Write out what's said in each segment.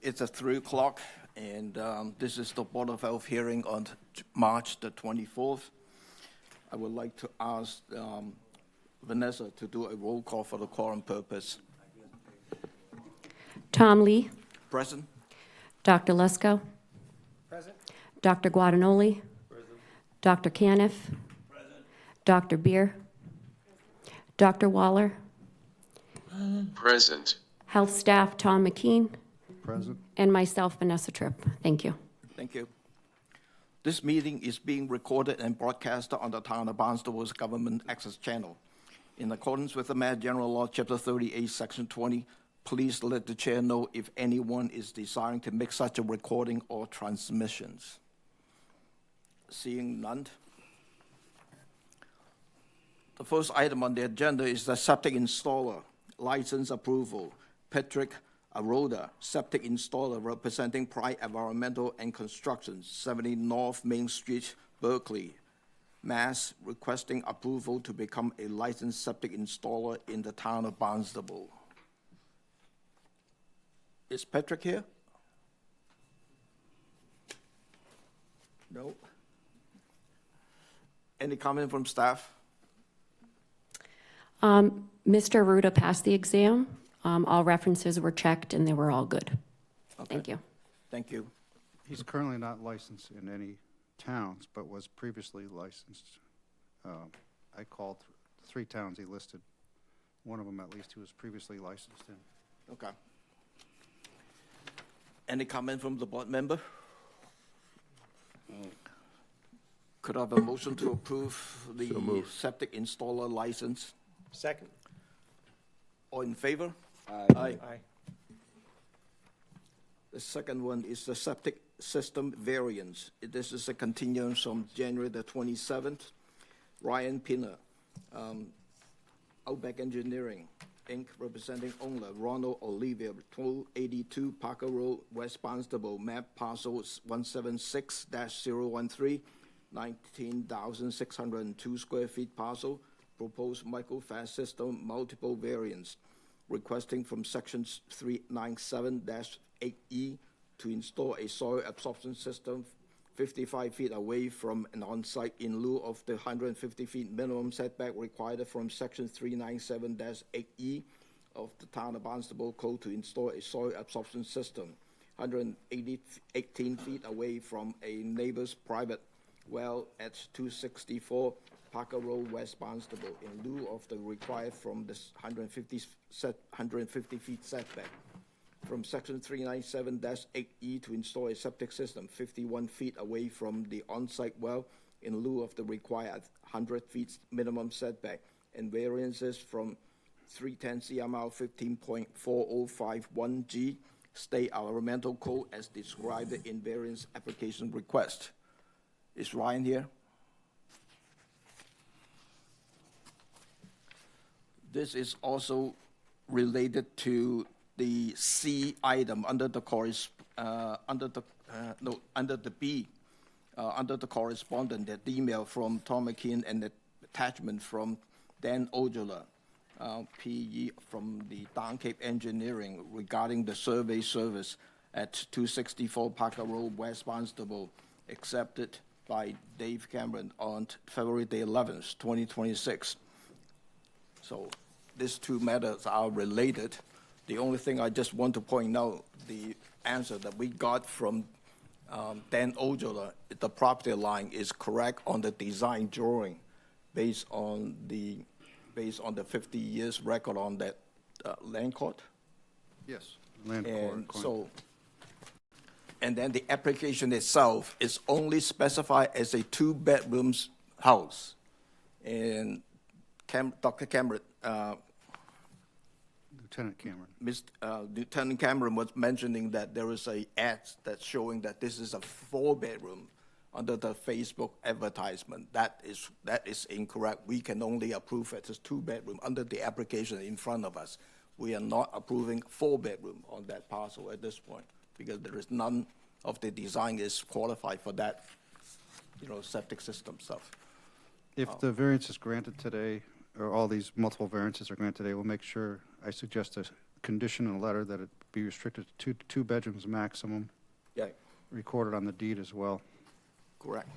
It's at 3 o'clock, and this is the Board of Health hearing on March the 24th. I would like to ask Vanessa to do a roll call for the quorum purpose. Tom Lee. Present? Dr. Lesko. Present. Dr. Guadagnoli. Present. Dr. Caniff. Present. Dr. Beer. Dr. Waller. Present. Health staff Tom McKean. Present. And myself, Vanessa Tripp. Thank you. Thank you. This meeting is being recorded and broadcast on the Town of Barnstable's Government Access Channel. In accordance with the Mass General Law, Chapter 38, Section 20, please let the chair know if anyone is desiring to make such a recording or transmissions. Seeing none. The first item on the agenda is the septic installer license approval. Patrick Aroda, septic installer representing Pride Environmental and Construction, 70 North Main Street, Berkeley, Mass, requesting approval to become a licensed septic installer in the Town of Barnstable. Is Patrick here? No. Any comment from staff? Mr. Ruda passed the exam. All references were checked, and they were all good. Okay. Thank you. Thank you. He's currently not licensed in any towns, but was previously licensed. I called 3 towns he listed. One of them, at least, he was previously licensed in. Okay. Any comment from the board member? Could I have a motion to approve the septic installer license? Second. All in favor? Aye. The second one is the septic system variance. This is a continuance from January the 27th. Ryan Pinner, Outback Engineering, Inc., representing owner Ronald Olivia, 282 Parker Road, West Barnstable, map parcel 176-013, 19,602 square feet parcel, proposed micro-fast system, multiple variants, requesting from sections 397-8E to install a soil absorption system 55 feet away from an on-site in lieu of the 150 feet minimum setback required from section 397-8E of the Town of Barnstable Code to install a soil absorption system 18 feet away from a neighbor's private well at 264 Parker Road, West Barnstable, in lieu of the required from this 150 feet setback. From section 397-8E to install a septic system 51 feet away from the on-site well in lieu of the required 100 feet minimum setback, and variances from 310 CMR 15.4051G State Environmental Code as described in variance application request. Is Ryan here? This is also related to the C item under the correspondent, that email from Tom McKean and the attachment from Dan Ojala, PE from the Down Cape Engineering regarding the survey service at 264 Parker Road, West Barnstable, accepted by Dave Cameron on February the 11th, 2026. So these two matters are related. The only thing I just want to point out, the answer that we got from Dan Ojala, the property line is correct on the design drawing based on the 50 years record on that land court. Yes, land And court. so, and then the application itself is only specified as a 2-bedrooms house. And Dr. Cameron, Lieutenant Cameron. Lieutenant Cameron was mentioning that there is a ad that's showing that this is a 4-bedroom under the Facebook advertisement. That is incorrect. We can only approve it as 2-bedroom under the application in front of us. We are not approving 4-bedroom on that parcel at this point because there is none of the design is qualified for that, septic system stuff. If the variance is granted today, or all these multiple variances are granted today, we'll make sure, I suggest a condition in a letter that it be restricted to two bedrooms maximum, Yeah, recorded on the deed as well. correct.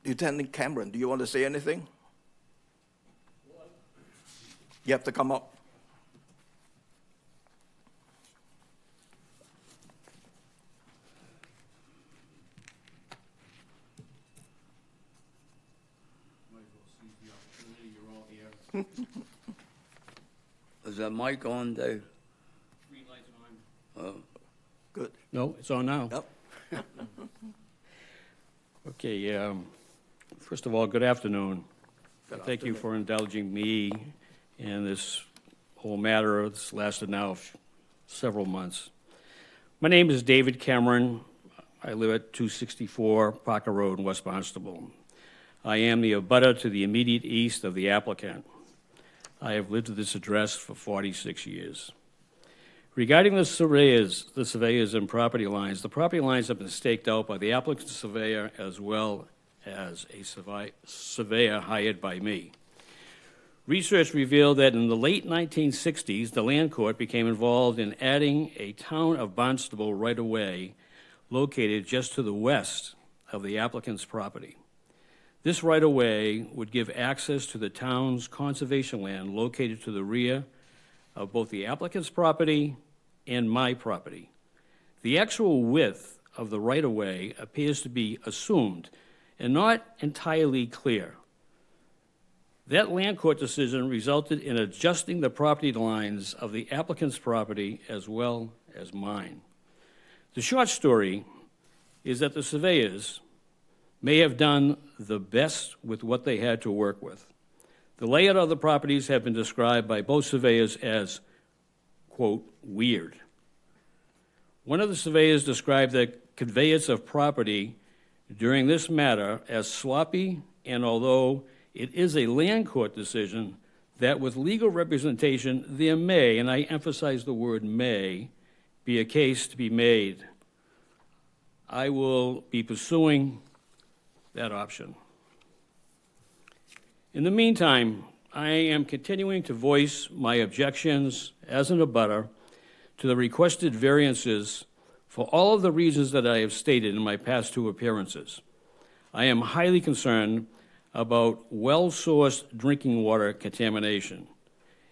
Lieutenant Cameron, do you want to say anything? You have to come up. Is that mic on, Dave? Green light's on. Good. No, it's on now. Yep. Okay, first of all, good afternoon. Good Thank you afternoon. for indulging me in this whole matter. It's lasted now several months. My name is David Cameron. I live at 264 Parker Road in West Barnstable. I am the abutter to the immediate east of the applicant. I have lived at this address for 46 years. Regarding the surveyors and property lines, the property lines have been staked out by the applicant surveyor as well as a surveyor hired by me. Research revealed that in the late 1960s, the land court became involved in adding a town of Barnstable right-of-way located just to the west of the applicant's property. This right-of-way would give access to the town's conservation land located to the rear of both the applicant's property and my property. The actual width of the right-of-way appears to be assumed and not entirely clear. That land court decision resulted in adjusting the property lines of the applicant's property as well as mine. The short story is that the surveyors may have done the best with what they had to work with. The layout of the properties have been described by both surveyors as, quote, weird. One of the surveyors described the conveyance of property during this matter as sloppy, and although it is a land court decision, that with legal representation, there may, and I emphasize the word may, be a case to be made. I will be pursuing that option. In the meantime, I am continuing to voice my objections as an abutter to the requested variances for all of the reasons that I have stated in my past two appearances. I am highly concerned about well-sourced drinking water contamination.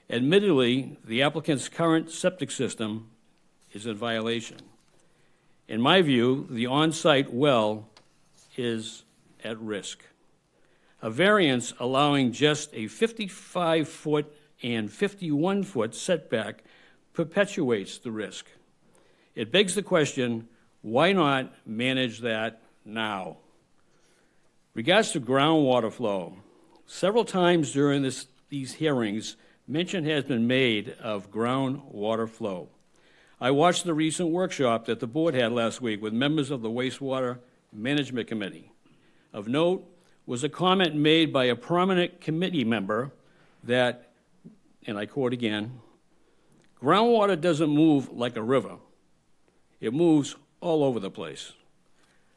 Admittedly, the applicant's current septic system is in violation. In my view, the on-site well is at risk. A variance allowing just a 55-foot and 51-foot setback perpetuates the risk. It begs the question, why not manage that now? Regards to groundwater flow, several times during these hearings, mention has been made of groundwater flow. I watched the recent workshop that the board had last week with members of the Wastewater Management Committee. Of note was a comment made by a prominent committee member that, and I quote again, groundwater doesn't move like a river. It moves all over the place.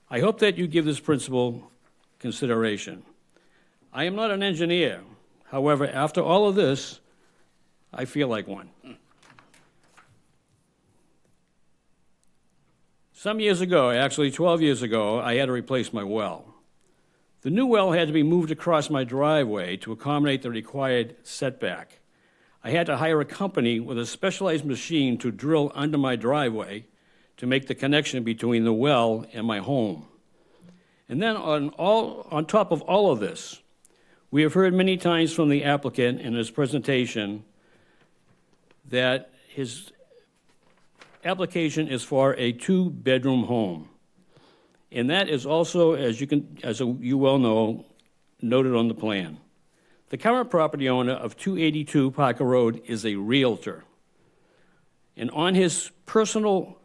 I hope that you give this principle consideration. I am not an engineer. However, after all of this, I feel like one. Some years ago, actually 12 years ago, I had to replace my well. The new well had to be moved across my driveway to accommodate the required setback. I had to hire a company with a specialized machine to drill under my driveway to make the connection between the well and my home. And then on top of all of this, we have heard many times from the applicant in his presentation that his application is for a two-bedroom home. And that is also, as you well know, noted on the plan. The current property owner of 282 Parker Road is a realtor. And on his personal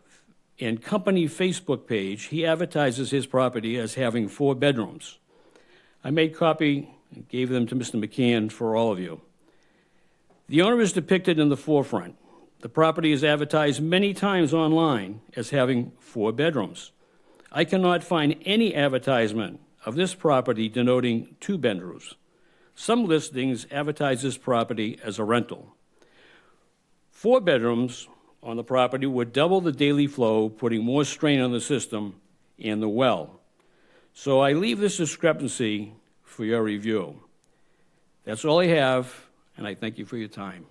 and company Facebook page, he advertises his property as having 4 bedrooms. I made copy and gave them to Mr. McCann for all of you. The owner is depicted in the forefront. The property is advertised many times online as having 4 bedrooms. I cannot find any advertisement of this property denoting 2 bedrooms. Some listings advertise this property as a rental. 4 bedrooms on the property would double the daily flow, putting more strain on the system and the well. So I leave this discrepancy for your review. That's all I have, and I thank you for your time.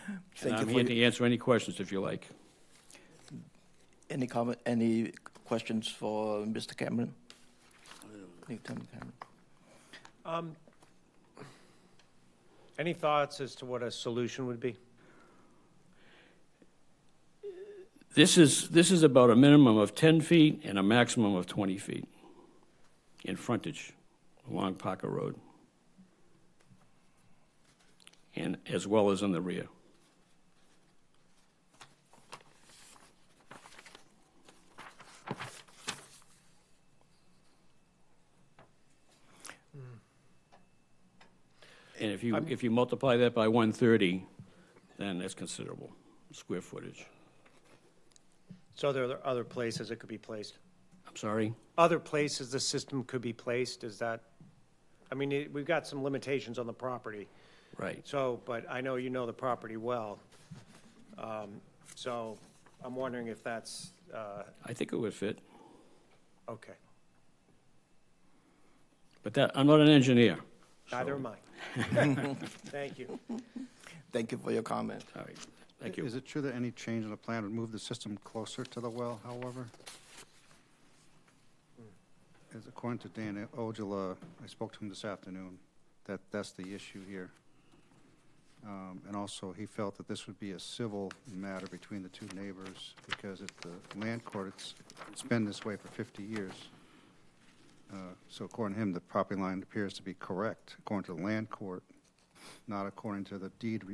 And Thank you I'm for here to answer any questions if you like. Any comment, any questions for Mr. Cameron? Lieutenant Cameron? Any thoughts as to what a solution would be? This is about a minimum of 10 feet and a maximum of 20 feet in frontage along Parker Road, and as well as in the rear. And if you multiply that by 130, then that's considerable square footage. So there are other places it could be placed? I'm sorry? Other places the system could be placed, is that, I mean, we've got some limitations on the property. Right. So, but I know you know the property well. So I'm wondering if that's, I think it would fit, okay. but I'm not an engineer. Neither am I. Thank you. Thank you for your comment. All right, thank you. Is it true that any change in the plan would move the system closer to the well, however? As according to Dan Ojala, I spoke to him this afternoon, that's the issue here. And also, he felt that this would be a civil matter between the two neighbors, because at the land court, it's been this way for 50 years. So according to him, the property line appears to be correct, according to the land court, not according to the deed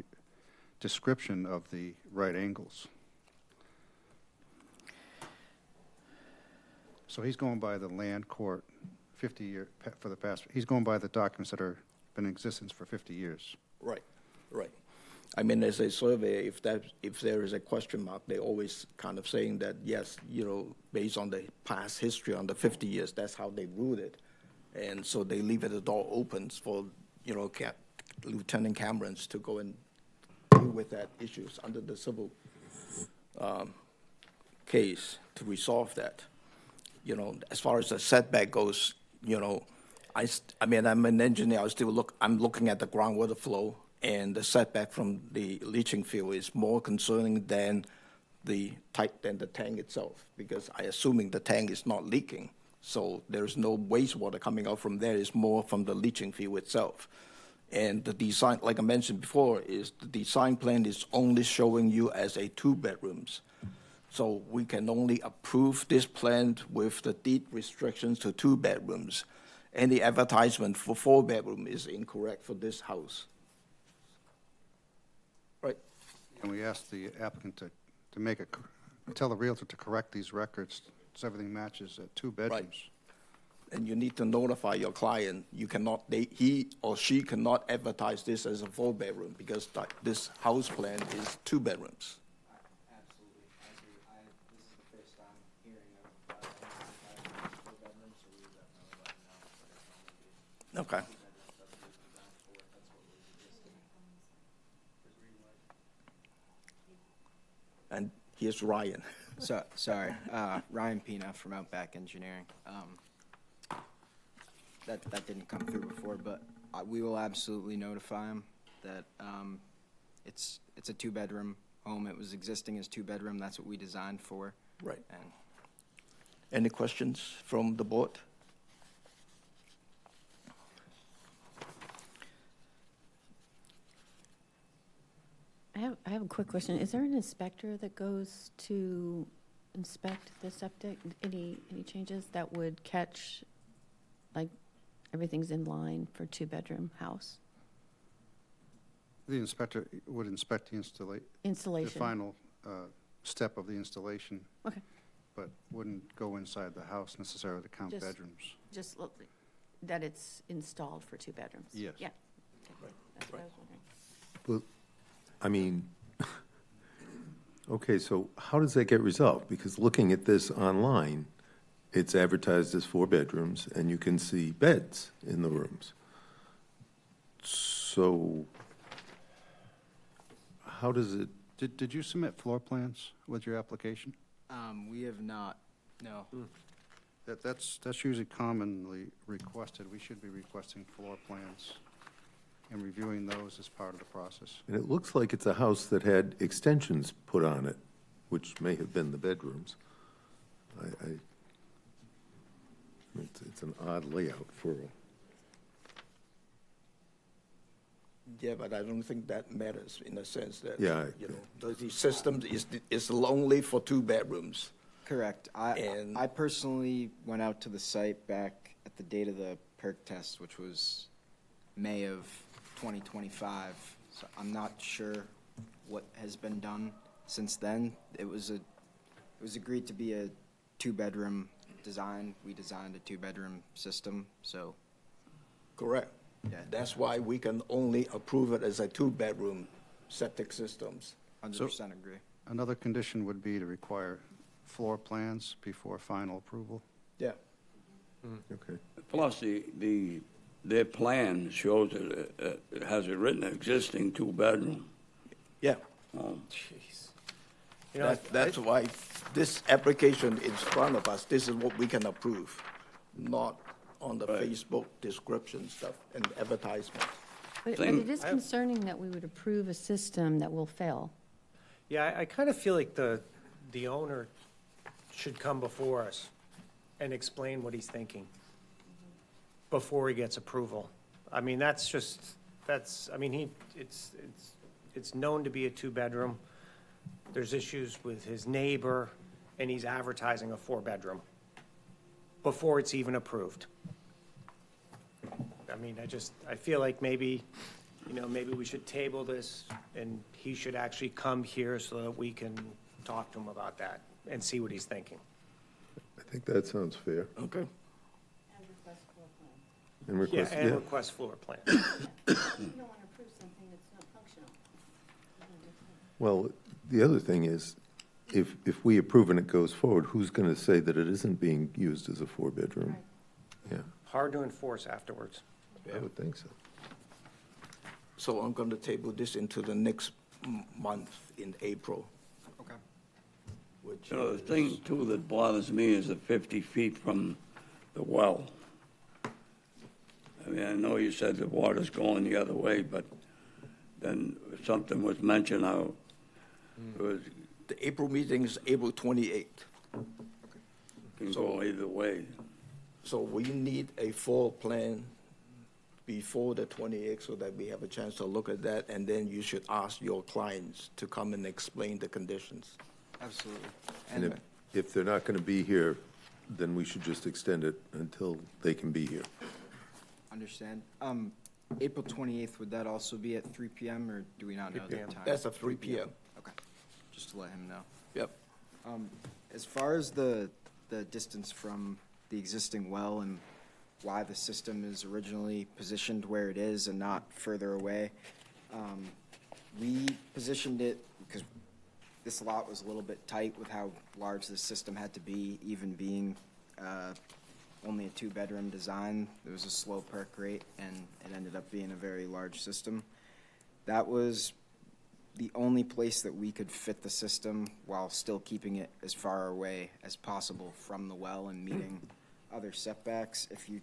description of the right angles. So he's going by the land court 50 year, for the past, he's going by the documents that are been in existence for 50 years. Right, right. I mean, as a surveyor, if there is a question mark, they always kind of saying that, yes, you know, based on the past history on the 50 years, that's how they ruled it. And so they leave it the door open for, you know, Lieutenant Camerons to go and deal with that issues under the civil case to resolve that. You know, as far as the setback goes, you know, I mean, I'm an engineer. I'm looking at the groundwater flow, and the setback from the leaching field is more concerning than the tank itself, because I assuming the tank is not leaking, so there's no wastewater coming out from there. It's more from the leaching field itself. And the design, like I mentioned before, is the design plan is only showing you as a 2 bedrooms. So we can only approve this plan with the deed restrictions to 2 bedrooms. Any advertisement for 4 bedroom is incorrect for this house. Right? And we asked the applicant to make tell the realtor to correct these records so everything matches at 2 bedrooms. And you need to notify your client. You cannot, he or she cannot advertise this as a 4 bedroom because this house plan is 2 bedrooms. Absolutely, I agree. This is the first time hearing of 4 bedrooms, so we would definitely let them know what it's only be. Okay. 2 bedrooms, that's what it's designed for, that's what was existing. And here's Ryan. So, sorry, Ryan Pina from Outback Engineering. That didn't come through before, but we will absolutely notify him that it's a 2-bedroom home. It was existing as 2-bedroom. That's what we designed for. Right. And Any questions from the board? I have a quick question. Is there an inspector that goes to inspect the septic? Any changes that would catch, like, everything's in line for 2-bedroom house? The inspector would inspect the Installation? the final step of the installation, Okay, but wouldn't go inside the house necessarily to count Just- bedrooms. just that it's installed for 2 bedrooms? Yes. Yeah. Okay. That's what I was wondering. Well, I mean, okay, so how does that get resolved? Because looking at this online, it's advertised as 4 bedrooms, and you can see beds in the rooms. So how does it, Did you submit floor plans with your application? We have not, no. That's usually commonly requested. We should be requesting floor plans and reviewing those as part of the process. and it looks like it's a house that had extensions put on it, which may have been the bedrooms. It's an odd layout for, Yeah, but I don't think that matters in the sense that, Yeah, you know, the system is only for 2 bedrooms. Correct. And- I personally went out to the site back at the date of the perk test, which was May of 2025. So I'm not sure what has been done since then. It was agreed to be a 2-bedroom design. We designed a 2-bedroom system, so Correct. yeah, That's why we can only approve it as a 2-bedroom septic systems. 100% agree. Another condition would be to require floor plans before final approval. Yeah. okay. Plus, their plan shows it has a written existing 2-bedroom. Yeah. Jeez. You know, That's why this application in front of us, this is what we can approve, not on the Right. Facebook description stuff and advertisement. But Thing- it is concerning that we would approve a system that will fail. Yeah, I kind of feel like the owner should come before us and explain what he's thinking before he gets approval. I mean, it's known to be a 2-bedroom. There's issues with his neighbor, and he's advertising a 4-bedroom before it's even approved. I mean, I feel like maybe we should table this, and he should actually come here so that we can talk to him about that and see what he's thinking. I think that sounds fair. Okay. And Yeah, request, and yeah. request floor plan. You don't want to approve something that's not functional. Well, the other thing is, if we approve and it goes forward, who's going to say that it isn't being used as a 4-bedroom? Yeah, Hard to enforce afterwards. I would think so. So I'm going to table this into the next month in April, Okay. which You know, the is- thing too that bothers me is the 50 feet from the well. I mean, I know you said the water's going the other way, but then something was mentioned how it was, The April meeting is April 28th. can go either way. So we need a full plan before the 28th so that we have a chance to look at that, and then you should ask your clients to come and explain the conditions. Absolutely. And if they're not going to be here, then we should just extend it until they can be here. Understand. April 28th, would that also be at 3 PM, or do we not know 3 that p.m. time? That's at 3 p.m. Okay, just to let him know. Yep. As far as the distance from the existing well and why the system is originally positioned where it is and not further away, we positioned it because this lot was a little bit tight with how large the system had to be, even being only a 2-bedroom design. There was a slow perk rate, and it ended up being a very large system. That was the only place that we could fit the system while still keeping it as far away as possible from the well and meeting other setbacks. If you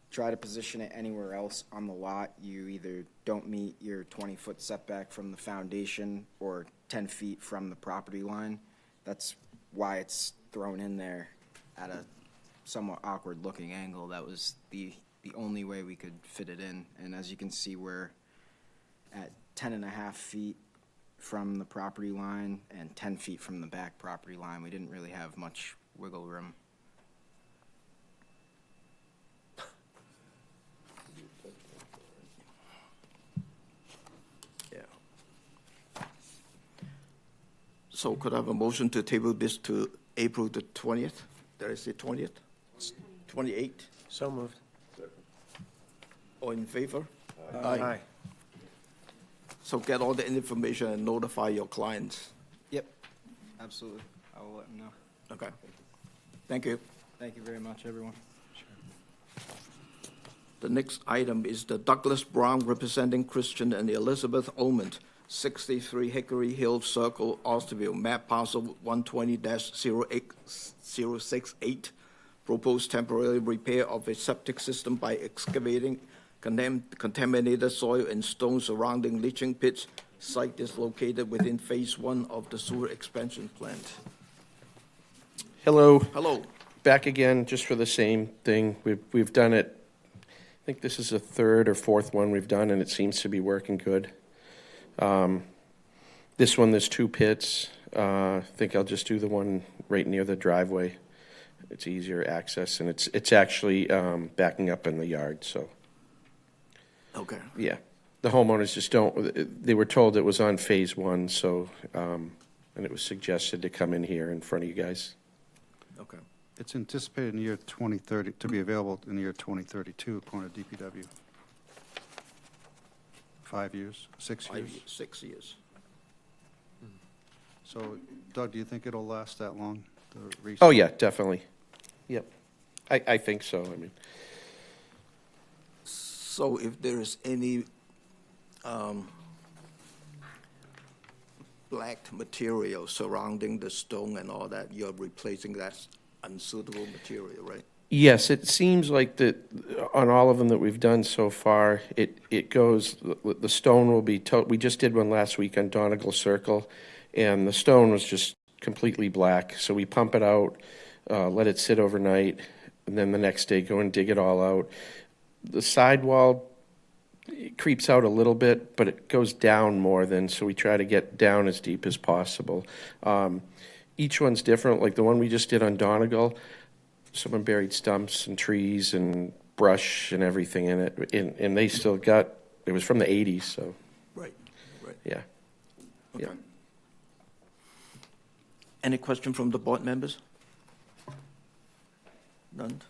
try to position it anywhere else on the lot, you either don't meet your 20-foot setback from the foundation or 10 feet from the property line. That's why it's thrown in there at a somewhat awkward-looking angle. That was the only way we could fit it in. And as you can see, we're at 10.5 feet from the property line and 10 feet from the back property line. We didn't really have much wiggle room. Yeah. So could I have a motion to table this to April the 20th? Did I say 20th? 28th? So moved. All in favor? Aye. So get all the information and notify your clients. Yep, absolutely. I will let them know. Okay. Thank you. Thank you very much, everyone. The next item is the Douglas Brown representing Christian and Elizabeth Omond, 63 Hickory Hill Circle, Osterville, map parcel 120-08068. Proposed temporary repair of a septic system by excavating contaminated soil and stone surrounding leaching pits. Site is located within Phase 1 of the sewer expansion plant. Hello, Hello. back again, just for the same thing. We've done it, I think this is the third or fourth one we've done, and it seems to be working good. This one, there's 2 pits. I think I'll just do the one right near the driveway. It's easier access, and it's actually backing up in the yard, so, Okay. yeah. The homeowners just they were told it was on Phase 1, so, and it was suggested to come in here in front of you guys. Okay. It's anticipated in the year 2030, to be available in the year 2032, according to DPW. 5 years, 6 years? 6 years. So Doug, do you think it'll last that long? the research? Oh, yeah, definitely. Yep. I think so, I mean. So if there is any black material surrounding the stone and all that, you're replacing that unsuitable material, right? Yes, it seems like that on all of them that we've done so far, it goes, the stone will be, we just did one last week on Donegal Circle, and the stone was just completely black. So we pump it out, let it sit overnight, and then the next day go and dig it all out. The sidewall, it creeps out a little bit, but it goes down more than, so we try to get down as deep as possible. Each one's different, like the one we just did on Donegal, someone buried stumps and trees and brush and everything in it, and they still got, it was from the 80s, so, Right, right. yeah. Okay. Yeah. Any question from the board members? None?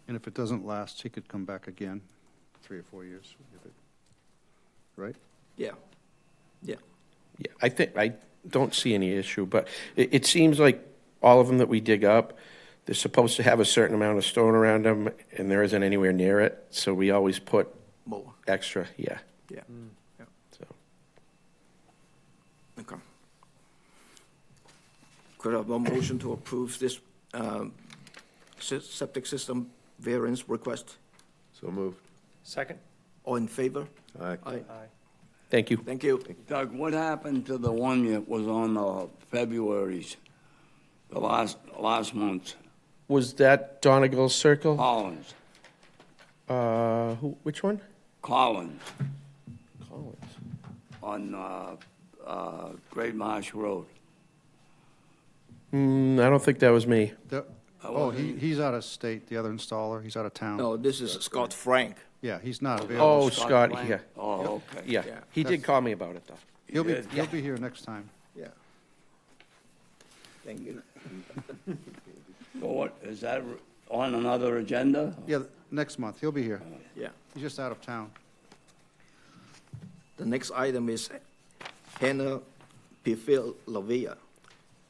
And if it doesn't last, he could come back again, 3 or 4 years, right? Yeah, yeah. Yeah, I don't see any issue, but it seems like all of them that we dig up, they're supposed to have a certain amount of stone around them, and there isn't anywhere near it, so we always put More, extra, yeah. yeah. Yeah. So, Okay. Could I have a motion to approve this septic system variance request? So moved. Second? All in favor? Aye. Aye. Aye. thank you. Thank you. Doug, what happened to the one that was on February's, the last month? Was that Donegal Circle? Collins, Which one? Collins, Collins. on Great Marsh Road. I don't think that was me. Oh, he's out of state, the other installer, he's out of town. No, this is Scott Frank. Yeah, he's not available. Oh, Scott, Blank? yeah, Oh, okay. yeah. Yeah. He did call me about it, though. He'll be, Good. he'll be here next time. Yeah. Thank you. So what, is that on another agenda? Yeah, next month, he'll be here. Yeah. He's just out of town. The next item is Hannah Pifil Lavia,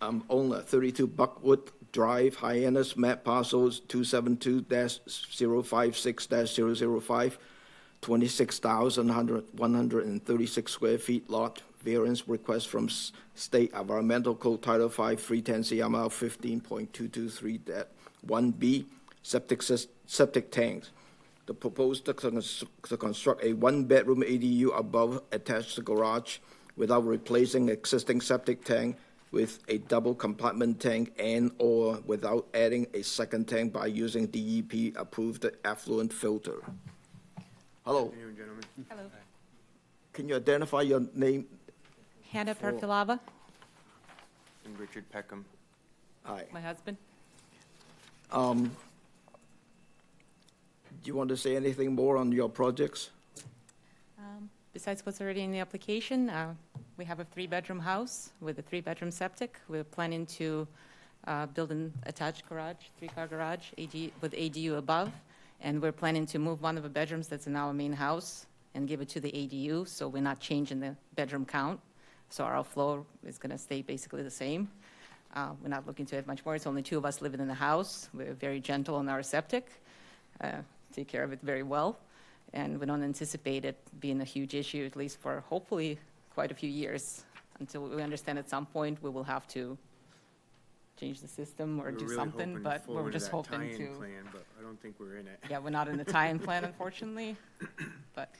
owner 32 Buckwood Drive, Hyannis, map parcels 272-056-005, 26,136 square feet lot, variance request from State Environmental Code Title 5, 310 CMR 15.223-1B, septic tanks. The proposed to construct a one-bedroom ADU above attached garage without replacing existing septic tank with a double compartment tank and/or without adding a second tank by using DEP-approved effluent filter. Hello. Hello. Can you identify your name? Hannah Perfilava, And Richard Peckham. Hi. my husband. Do you want to say anything more on your projects? Besides what's already in the application, we have a 3-bedroom house with a 3-bedroom septic. We're planning to build an attached garage, 3-car garage, with ADU above. And we're planning to move one of the bedrooms that's in our main house and give it to the ADU, so we're not changing the bedroom count. So our floor is going to stay basically the same. We're not looking to add much more. It's only 2 of us living in the house. We're very gentle on our septic, take care of it very well. and we don't anticipate it being a huge issue, at least for hopefully quite a few years, until we understand at some point we will have to change the system or We were do really something, hoping but we're forward to just that hoping tie-in to. plan, but I don't think we're in it. Yeah, we're not in the tie-in plan, unfortunately, but.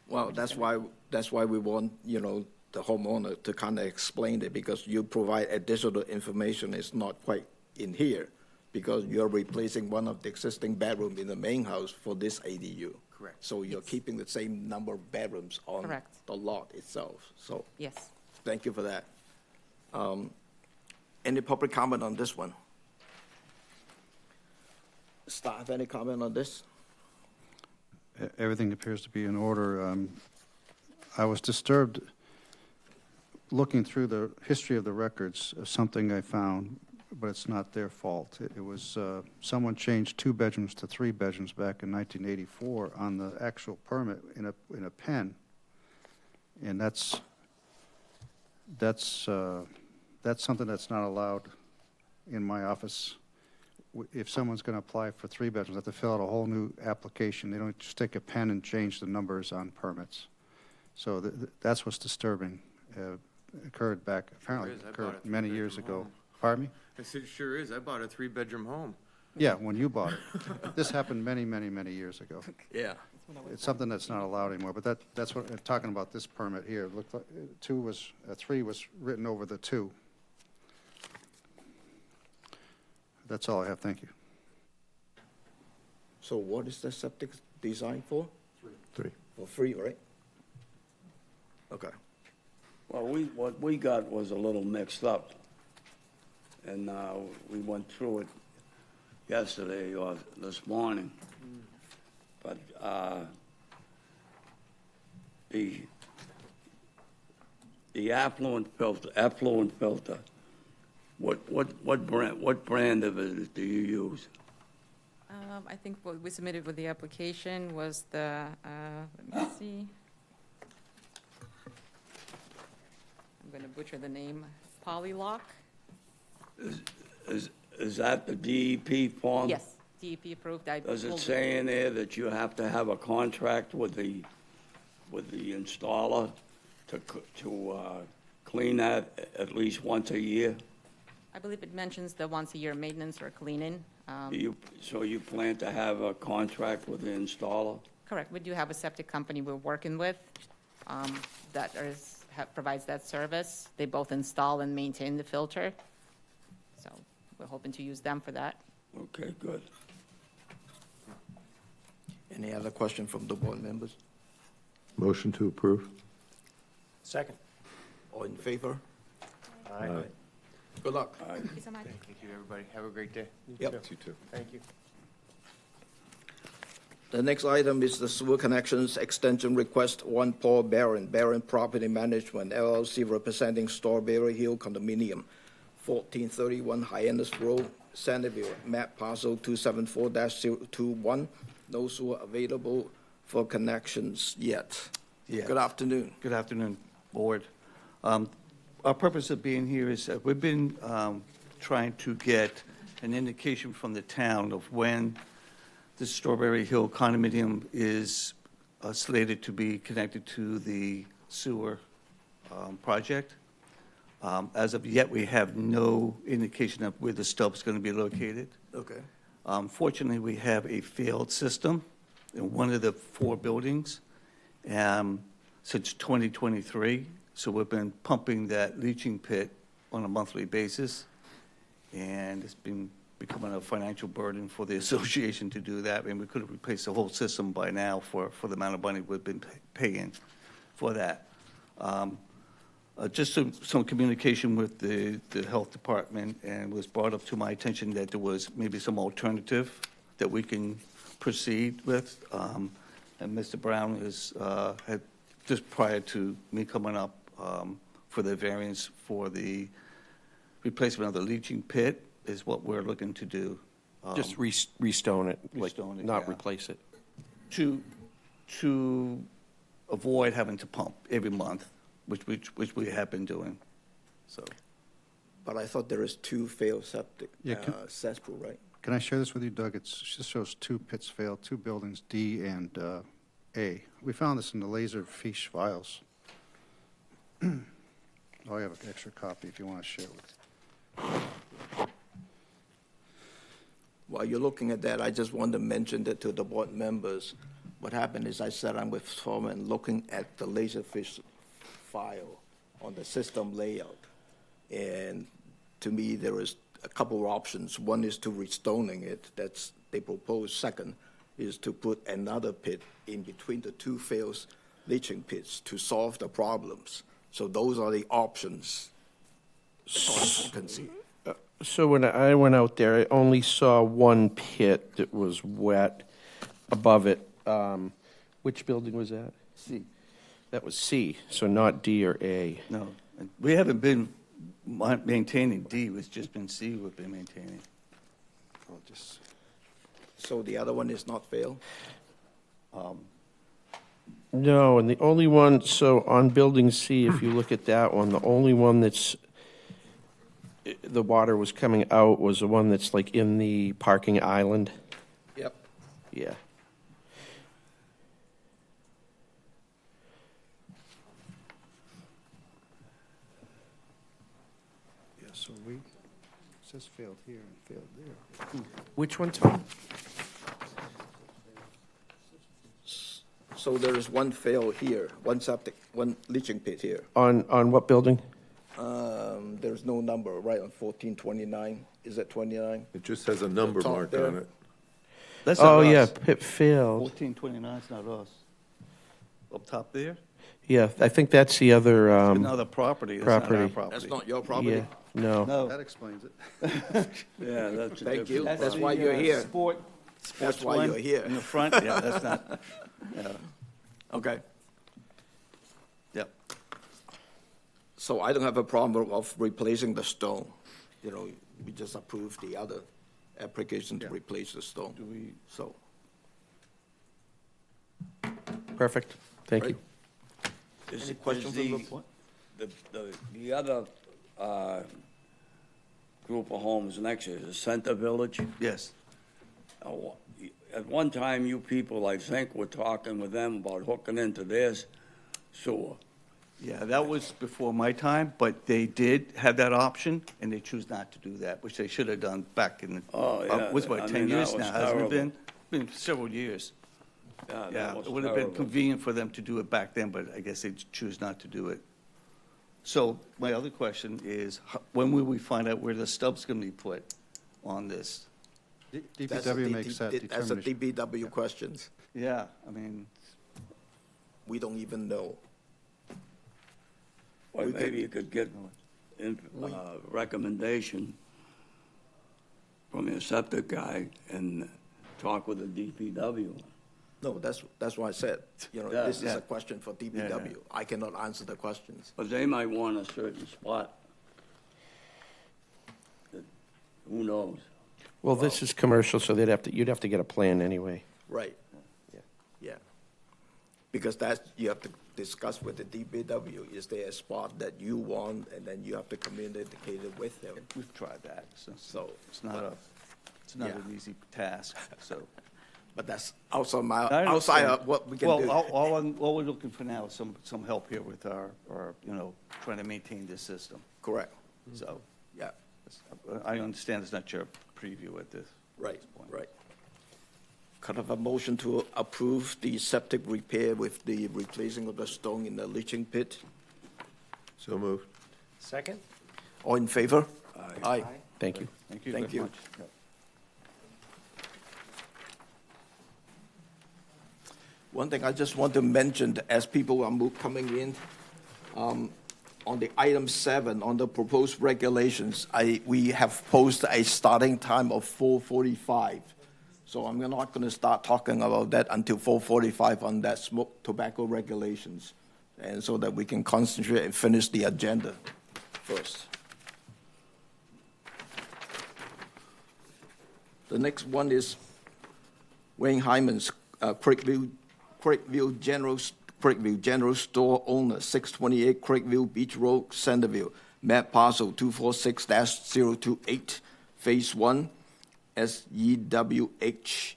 Well, that's why we want, you know, the homeowner to kind of explain it, because you provide additional information is not quite in here, because you're replacing one of the existing bedroom in the main house for this ADU. Correct. So you're keeping the same number of bedrooms on Correct. the lot itself. So Yes. thank you for that. Any public comment on this one? Staff, any comment on this? Everything appears to be in order. I was disturbed looking through the history of the records of something I found, but it's not their fault. It was someone changed 2 bedrooms to 3 bedrooms back in 1984 on the actual permit in a pen, and that's something that's not allowed in my office. If someone's going to apply for 3 bedrooms, they have to fill out a whole new application. They don't just take a pen and change the numbers on permits. So that's what's disturbing. Occurred back, apparently is. I bought occurred a many years 3-bedroom ago. home. Pardon me? I said, sure is. I bought a 3-bedroom home. Yeah, when you bought it. This happened many, many, many years ago. Yeah. It's something that's not allowed anymore, but that's what, talking about this permit here, it looked like 3 was written over the 2. That's all I have, thank you. So what is the septic designed for? 3. For 3, right? Okay. Well, what we got was a little mixed up, and we went through it yesterday or this morning. But the effluent filter, what brand of it do you use? I think what we submitted with the application was the, let me see. I'm going to butcher the name, Polylock? Is that the DEP form? Yes, DEP approved. Does it say in there that you have to have a contract with the installer to clean that at least once a year? I believe it mentions the once-a-year maintenance or cleaning. So you plan to have a contract with the installer? Correct. We do have a septic company we're working with that provides that service. They both install and maintain the filter. So we're hoping to use them for that. Okay, good. Any other question from the board members? Motion to approve? Second. All in favor? Aye. Good luck. Thank you so much. Thank you, everybody. Have a great day. Yep. You too. Thank you. The next item is the sewer connections extension request, 1 Paul Barron, Barron Property Management LLC, representing Strawberry Hill Condominium, 1431 Hyannis Road, Centerville, map parcel 274-021. No sewer available for connections yet. Yeah. Good afternoon. Good afternoon, Board. Our purpose of being here is that we've been trying to get an indication from the town of when the Strawberry Hill condominium is slated to be connected to the sewer project. As of yet, we have no indication of where the stubb's going to be located. Okay. Fortunately, we have a failed system in one of the 4 buildings since 2023. So we've been pumping that leaching pit on a monthly basis, and it's been becoming a financial burden for the association to do that. And we could have replaced the whole system by now for the amount of money we've been paying for that. Just some communication with the health department, and it was brought up to my attention that there was maybe some alternative that we can proceed with. And Mr. Brown had just prior to me coming up for the variance for the replacement of the leaching pit is what we're looking to do. Just restone it, like Restone it, not yeah. replace it. To avoid having to pump every month, which we have been doing, so. But I thought there is 2 failed septic Yeah, cesspool, right? Can I share this with you, Doug? It just shows 2 pits failed, 2 buildings, D and A. We found this in the Laserfiche files. Oh, I have an extra copy if you want to share with. While you're looking at that, I just want to mention that to the board members. What happened is I sat down with Tom and looking at the Laserfiche file on the system layout. And to me, there is a couple of options. One is to restoning it, that's they propose. Second is to put another pit in between the two failed leaching pits to solve the problems. So those are the options I can see. So when I went out there, I only saw one pit that was wet above it. Which building was that? C. That was C, so not D or A. No, we haven't been maintaining D, it's just been C we've been maintaining. I'll just, So the other one is not failed? No, and the only one, so on building C, if you look at that one, the only one that's, the water was coming out was the one that's like in the parking island. Yep. Yeah. yeah, so it says failed here and failed there. Which one, Tom? So there is one fail here, one septic, one leaching pit here. On what building? There's no number, right, on 1429. Is that 29? It just has a number top marked there. on it. That's not Oh, yeah, us. pit failed. 1429 is not us. Up top there? Yeah, I think that's the other, Another property, that's not our property. property. That's not your property? yeah, no. No. That explains it. Yeah, that's a Thank you. different That's the, why you're here. Sports why one you're here. In the front, yeah, that's not, yeah, Okay. yep. So I don't have a problem of replacing the stone. You know, we just approved the other application to Yeah. replace the stone. Do we, So, Perfect, thank you. Is- Any questions is on the- the point? The other group of homes next is the Center Village. yes, At one time, you people, I think, were talking with them about hooking into theirs sewer. yeah, that was before my time, but they did have that option, and they choose not to do that, which they should have done back in the, Oh, yeah, was I about 10 mean, that years was now, hasn't it terrible. been? Been several years. That Yeah, was it would have been terrible. convenient for them to do it back then, but I guess they choose not to do it. So my other question is, when will we find out where the stub's going to be put on this? That's a DPW makes that That's a determination. DPW questions. Yeah, I mean, We don't even know. Well, We could- maybe you could get recommendation from your septic guy and talk with the DPW. No, that's why I said, you know, Yeah. this is Yeah. a question for DPW. I cannot answer the questions. But they might want a certain spot. Who knows? Well, this is commercial, so you'd have to get a plan anyway. Right. Yeah. Because you have to discuss with the DPW, is there a spot that you want, and then you have to communicate it with them. we've tried that, so So, it's not Yeah. an easy task, so. but that's outside I understand. of what we can Well, do. all we're looking for now is some help here with our, trying to maintain this system, Correct. so. Yeah, I understand it's not your preview at this. right, point. right. Kind of a motion to approve the septic repair with the replacing of the stone in the leaching pit. So moved. Second? All in favor? Aye. Thank you. Thank you Thank very you. much. Yep. One thing I just want to mention, as people are coming in, on the item 7, on the proposed regulations, we have posted a starting time of 4:45. So I'm not going to start talking about that until 4:45 on that tobacco regulations, and so that we can concentrate and finish the agenda first. The next one is Wayne Hyman's Creekview General Store owner, 628 Creekview Beach Road, Centerville, map parcel 246-028, phase 1, SEWH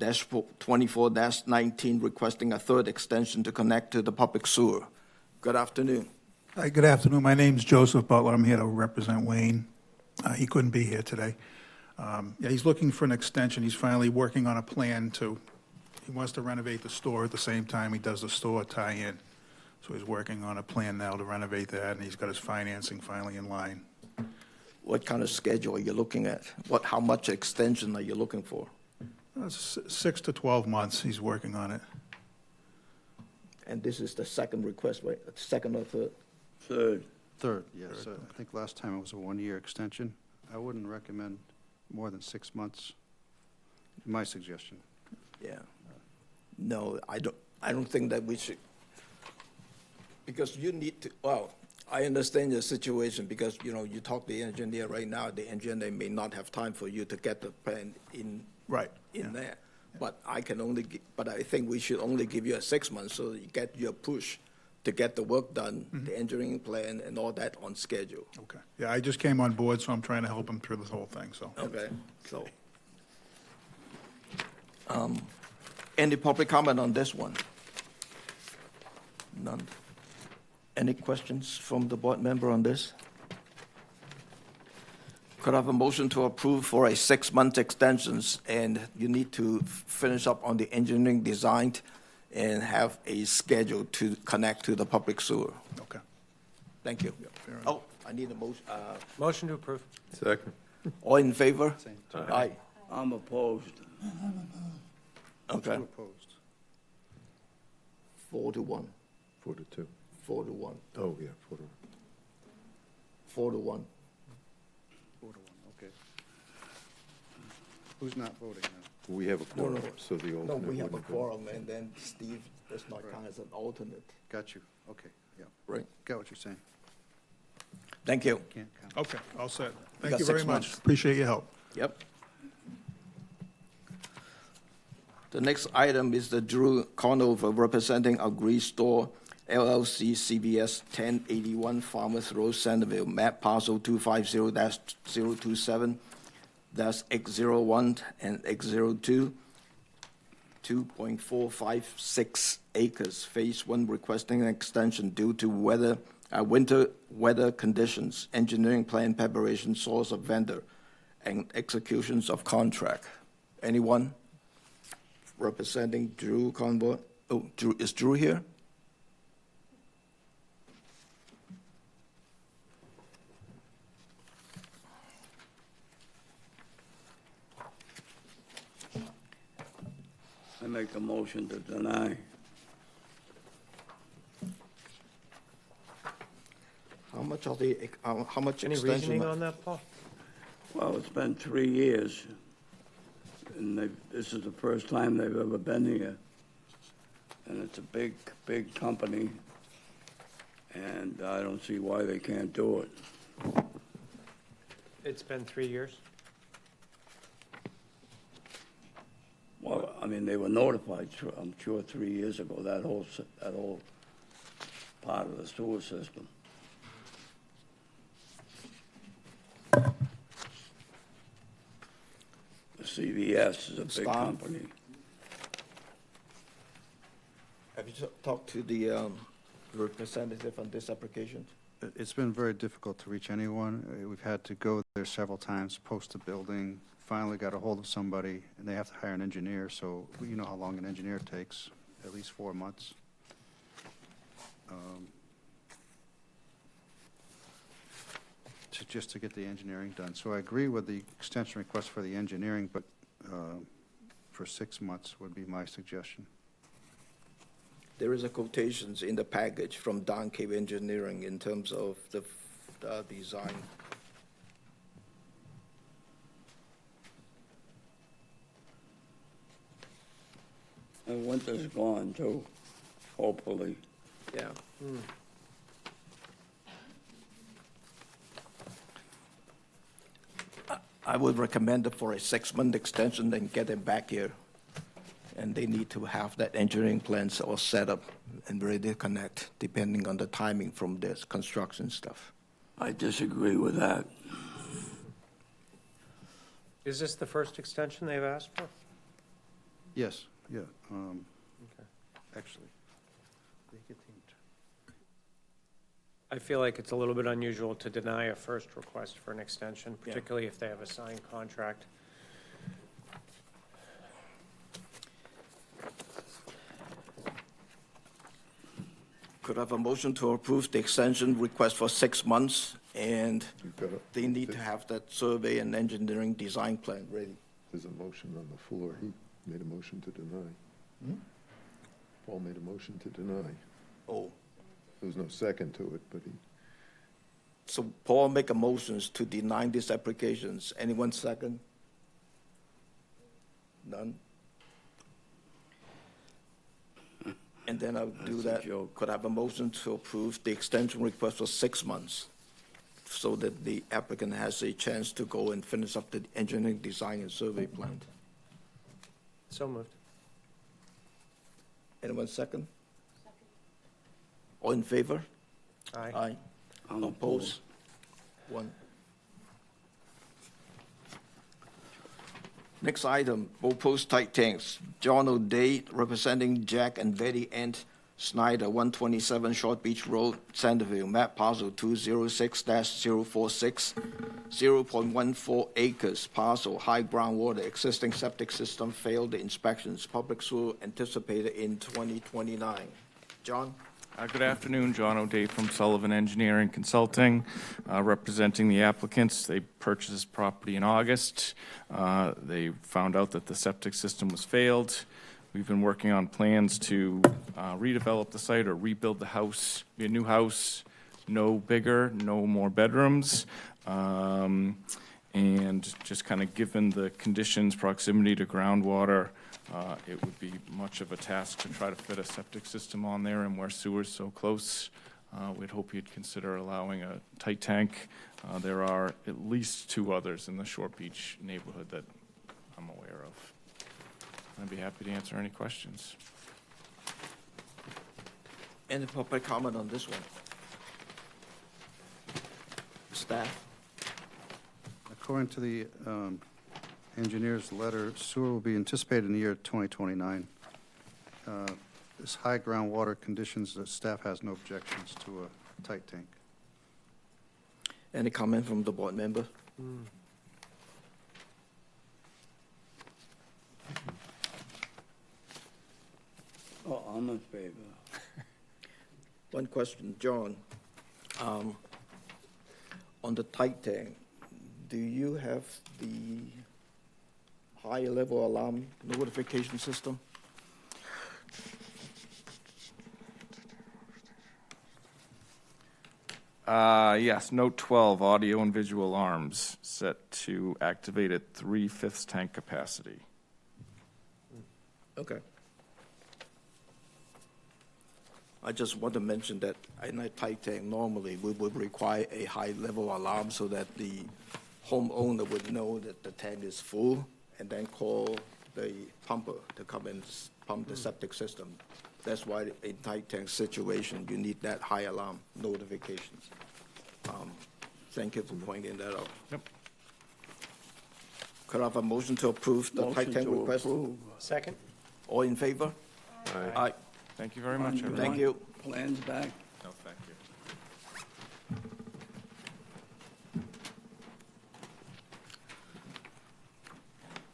24-19, requesting a third extension to connect to the public sewer. Good afternoon. Hi, good afternoon. My name's Joseph Butler. I'm here to represent Wayne. He couldn't be here today. Yeah, he's looking for an extension. He's finally working on a plan he wants to renovate the store at the same time he does the store tie-in. So he's working on a plan now to renovate that, and he's got his financing finally in line. What kind of schedule are you looking at? How much extension are you looking for? 6 to 12 months, he's working on it. And this is the second request, right? Second or third? Third. Yes. I think last time it was a one-year extension. I wouldn't recommend more than 6 months. My suggestion. Yeah. No, I don't think that we should, because you need to, well, I understand your situation because, you talk to the engineer right now, the engineer may not have time for you to get the plan in there. But I think we should only give you a 6 months so that you get your push to get the work done, the engineering plan and all that on schedule. Okay. Yeah, I just came on board, so I'm trying to help him through this whole thing, so. Okay, so. Any public comment on this one? None. Any questions from the board member on this? Could I have a motion to approve for a 6-month extensions, and you need to finish up on the engineering design and have a schedule to connect to the public sewer? Okay. Thank you. Fair enough. Oh, I need a motion. Motion to approve. Second. All in favor? Aye. I'm opposed. Okay. Two opposed. 4-1. 4-2. 4-1. Oh, yeah, 4-1. 4-1. 4 to 1, okay. Who's not voting now? We have a quorum, so the alternate No, we have a wouldn't vote. quorum, and then Steve does not count as an alternate, Got you. Okay, yeah. right? Got what you're saying. Thank you. Can't count. Okay, all set. got Thank you very 6 much. months. Appreciate your help. Yep. The next item is the Drew Conover representing Agree Store LLC, CVS 1081 Farmers Road, Centerville, map parcel 250-027-X01 and X02, 2.456 acres. Phase 1 requesting an extension due to winter weather conditions, engineering plan preparation, source of vendor, and executions of contract. Anyone representing Drew Convoy? Oh, Drew, is Drew here? I make a motion to deny. How much Any extension? reasoning on that, Paul? Well, it's been 3 years, and this is the first time they've ever been here. And it's a big, big company, and I don't see why they can't do it. It's been 3 years. Well, I mean, they were notified, I'm sure, 3 years ago, that whole part of the sewer system. The CVS is a big Stop. company. Have you talked to the representative on this application? It's been very difficult to reach anyone. We've had to go there several times, post the building, finally got a hold of somebody, and they have to hire an engineer, so you know how long an engineer takes, at least 4 months. Just to get the engineering done. So I agree with the extension request for the engineering, but for 6 months would be my suggestion. There is a quotations in the package from Don Cave Engineering in terms of the design. And winter's gone too, hopefully. Yeah. I would recommend it for a 6-month extension, then get them back here. And they need to have that engineering plans all set up and ready to connect, depending on the timing from this construction stuff. I disagree with that. Is this the first extension they've asked for? Yes, yeah. Actually, they get I feel like it's a little bit unusual to deny a first request for an extension, particularly if they have a signed contract. Could I have a motion to approve the extension request for 6 months, and You've got a- they need to have that survey and engineering design plan ready? There's a motion on the floor. He made a motion to deny. Paul made a motion to deny. Oh, There was no second to it, but he, so Paul make a motions to deny these applications. Anyone second? None? And then I'll do That's a that. joke. Could I have a motion to approve the extension request for 6 months, so that the applicant has a chance to go and finish up the engineering design and survey plan? So moved. Anyone second? All in favor? Aye. Aye. I'm Oppose? One. Next item, proposed tight tanks. John O'Day, representing Jack and Betty Ant Snyder, 127 Short Beach Road, Centerville, map parcel 206-046, 0.14 acres, parcel, high groundwater, existing septic system, failed the inspections, public sewer anticipated in 2029. John? Good afternoon, John O'Day from Sullivan Engineering Consulting, representing the applicants. They purchased this property in August. They found out that the septic system was failed. We've been working on plans to redevelop the site or rebuild the house, be a new house, no bigger, no more bedrooms. And just kind of given the conditions, proximity to groundwater, it would be much of a task to try to fit a septic system on there, and where sewer's so close, we'd hope you'd consider allowing a tight tank. There are at least 2 others in the Short Beach neighborhood that I'm aware of. I'd be happy to answer any questions. Any public comment on this one? Staff? According to the engineer's letter, sewer will be anticipated in the year 2029. This high groundwater conditions, the staff has no objections to a tight tank. Any comment from the board member? Oh, I'm in favor. One question, John. On the tight tank, do you have the high-level alarm notification system? Yes, note 12, audio and visual alarms set to activate at 3/5 tank capacity. Okay. I just want to mention that in a tight tank, normally we would require a high-level alarm so that the homeowner would know that the tank is full, and then call the pumper to come and pump the septic system. That's why in tight tank situation, you need that high alarm notifications. Thank you for pointing that out. Yep. Could I have a motion to approve the tight Motion tank to request? approve. Second? All in favor? Aye. Thank you very much, everyone. Thank you. Plans back. No, thank you.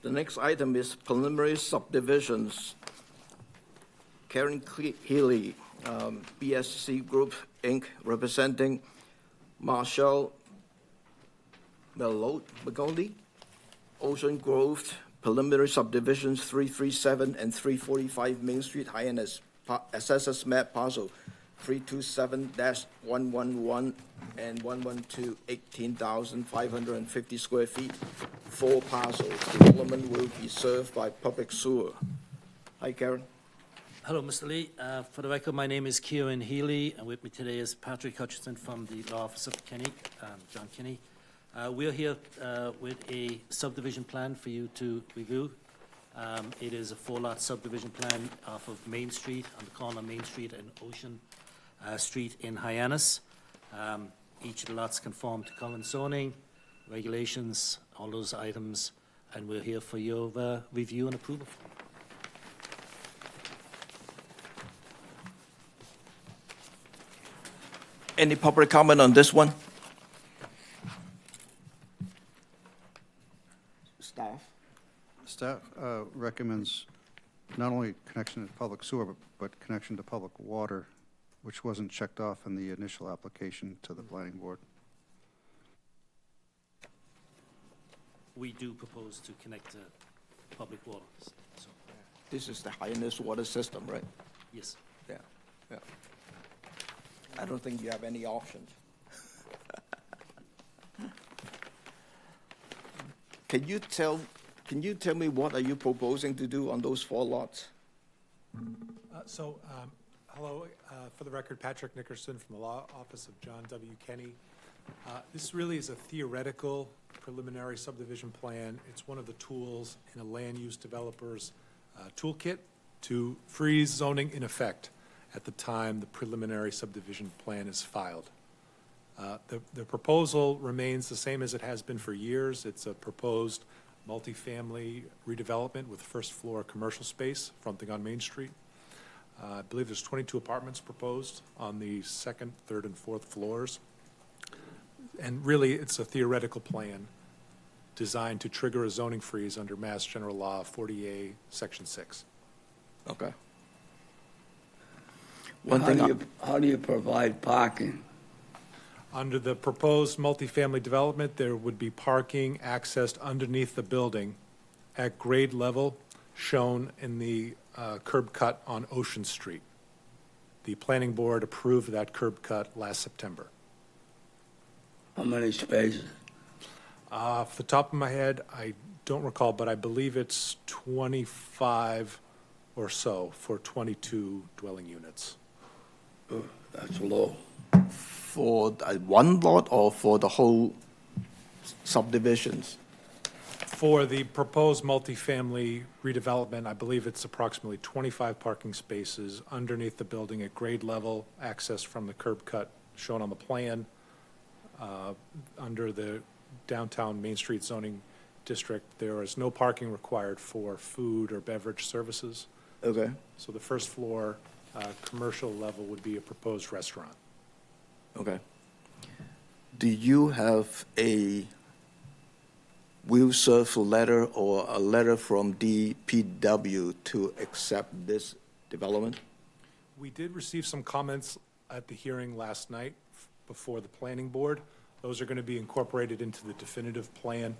The next item is preliminary subdivisions. Karen Healy, BSC Group, Inc., representing Marshall Magoli, Ocean Grove, preliminary subdivisions 337 and 345 Main Street, Hyannis, assessors map parcel 327-111 and 112, 18,550 square feet, 4 parcels. Development will be served by public sewer. Hi, Karen. Hello, Mr. Lee. For the record, my name is Kieran Healy, and with me today is Patrick Hutchinson from the law office of Kinney, John Kinney. We're here with a subdivision plan for you to review. It is a 4-lot subdivision plan off of Main Street, on the corner of Main Street and Ocean Street in Hyannis. Each of the lots conform to current zoning, regulations, all those items, and we're here for your review and approval. Any public comment on this one? Staff? Staff recommends not only connection to public sewer, but connection to public water, which wasn't checked off in the initial application to the planning board. We do propose to connect to public water, so, This is the Hyannis water system, right? yes. Yeah, yeah. I don't think you have any options. Can you tell me what are you proposing to do on those 4 lots? Hello, for the record, Patrick Nickerson from the Law Office of John W. Kenny. This really is a theoretical preliminary subdivision plan. It's one of the tools in a land use developer's toolkit to freeze zoning in effect at the time the preliminary subdivision plan is filed. The proposal remains the same as it has been for years. It's a proposed multifamily redevelopment with first floor commercial space fronting on Main Street. I believe there's 22 apartments proposed on the 2nd, 3rd, and 4th floors. And really, it's a theoretical plan designed to trigger a zoning freeze under Mass General Law 40A, Section 6. Okay. How do you provide parking? Under the proposed multifamily development, there would be parking accessed underneath the building at grade level shown in the curb cut on Ocean Street. The planning board approved that curb cut last September. How many spaces? Off the top of my head, I don't recall, but I believe it's 25 or so for 22 dwelling units. Oh, that's low. For one lot or for the whole subdivisions? For the proposed multifamily redevelopment, I believe it's approximately 25 parking spaces underneath the building at grade level, access from the curb cut shown on the plan, under the downtown Main Street zoning district. There is no parking required for food or beverage services. Okay. So the first floor, commercial level would be a proposed restaurant. Okay. Do you have a will serve letter or a letter from DPW to accept this development? We did receive some comments at the hearing last night before the planning board. Those are going to be incorporated into the definitive plan.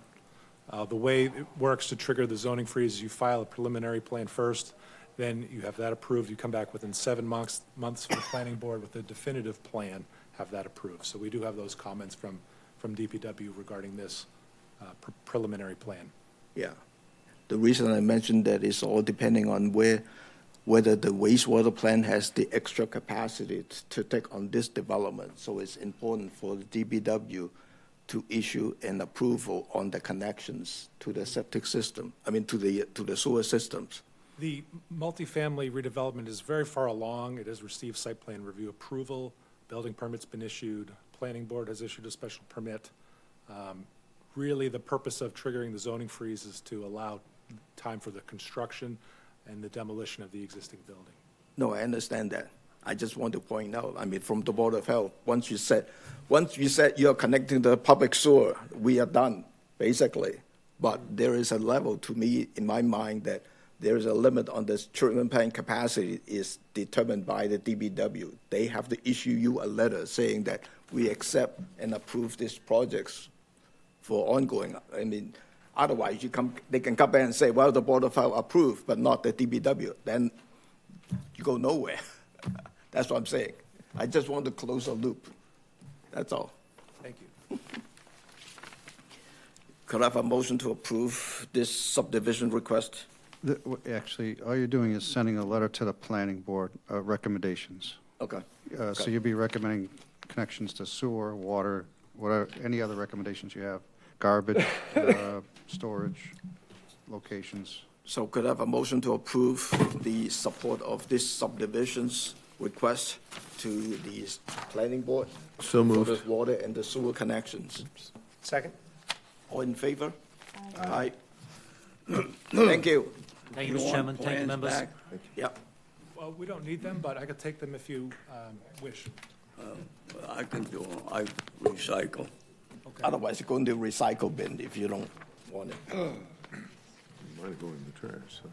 The way it works to trigger the zoning freeze is you file a preliminary plan first, then you have that approved. You come back within 7 months from the planning board with a definitive plan, have that approved. So we do have those comments from DPW regarding this preliminary plan. Yeah. The reason I mentioned that is all depending on whether the wastewater plant has the extra capacity to take on this development. So it's important for the DPW to issue an approval on the connections to the septic system, to the sewer systems. The multifamily redevelopment is very far along. It has received site plan review approval. Building permit's been issued. Planning board has issued a special permit. Really, the purpose of triggering the zoning freeze is to allow time for the construction and the demolition of the existing building. No, I understand that. I just want to point out, from the Board of Health, once you said you're connecting the public sewer, we are done, basically. But there is a level to me, in my mind, that there is a limit on this treatment plant capacity is determined by the DPW. They have to issue you a letter saying that we accept and approve these projects for ongoing. Otherwise, they can come back and say, well, the Board of Health approved, but not the DPW. Then you go nowhere. That's what I'm saying. I just want to close a loop. That's all. Thank you. Could I have a motion to approve this subdivision request? Actually, all you're doing is sending a letter to the planning board, recommendations. Okay. So you'll be recommending connections to sewer, water, whatever, any other recommendations you have, garbage, storage, locations. So could I have a motion to approve the support of this subdivision's request to the planning board? So moved. For the water and the sewer connections. Second? All in favor? Aye. Thank you. Thank you, Mr. Chairman. Thank you, members. Yep. Well, we don't need them, but I could take them if you wish. I can do, I recycle. Otherwise, you go into recycle bin if you don't want it. Might go in the trash, so.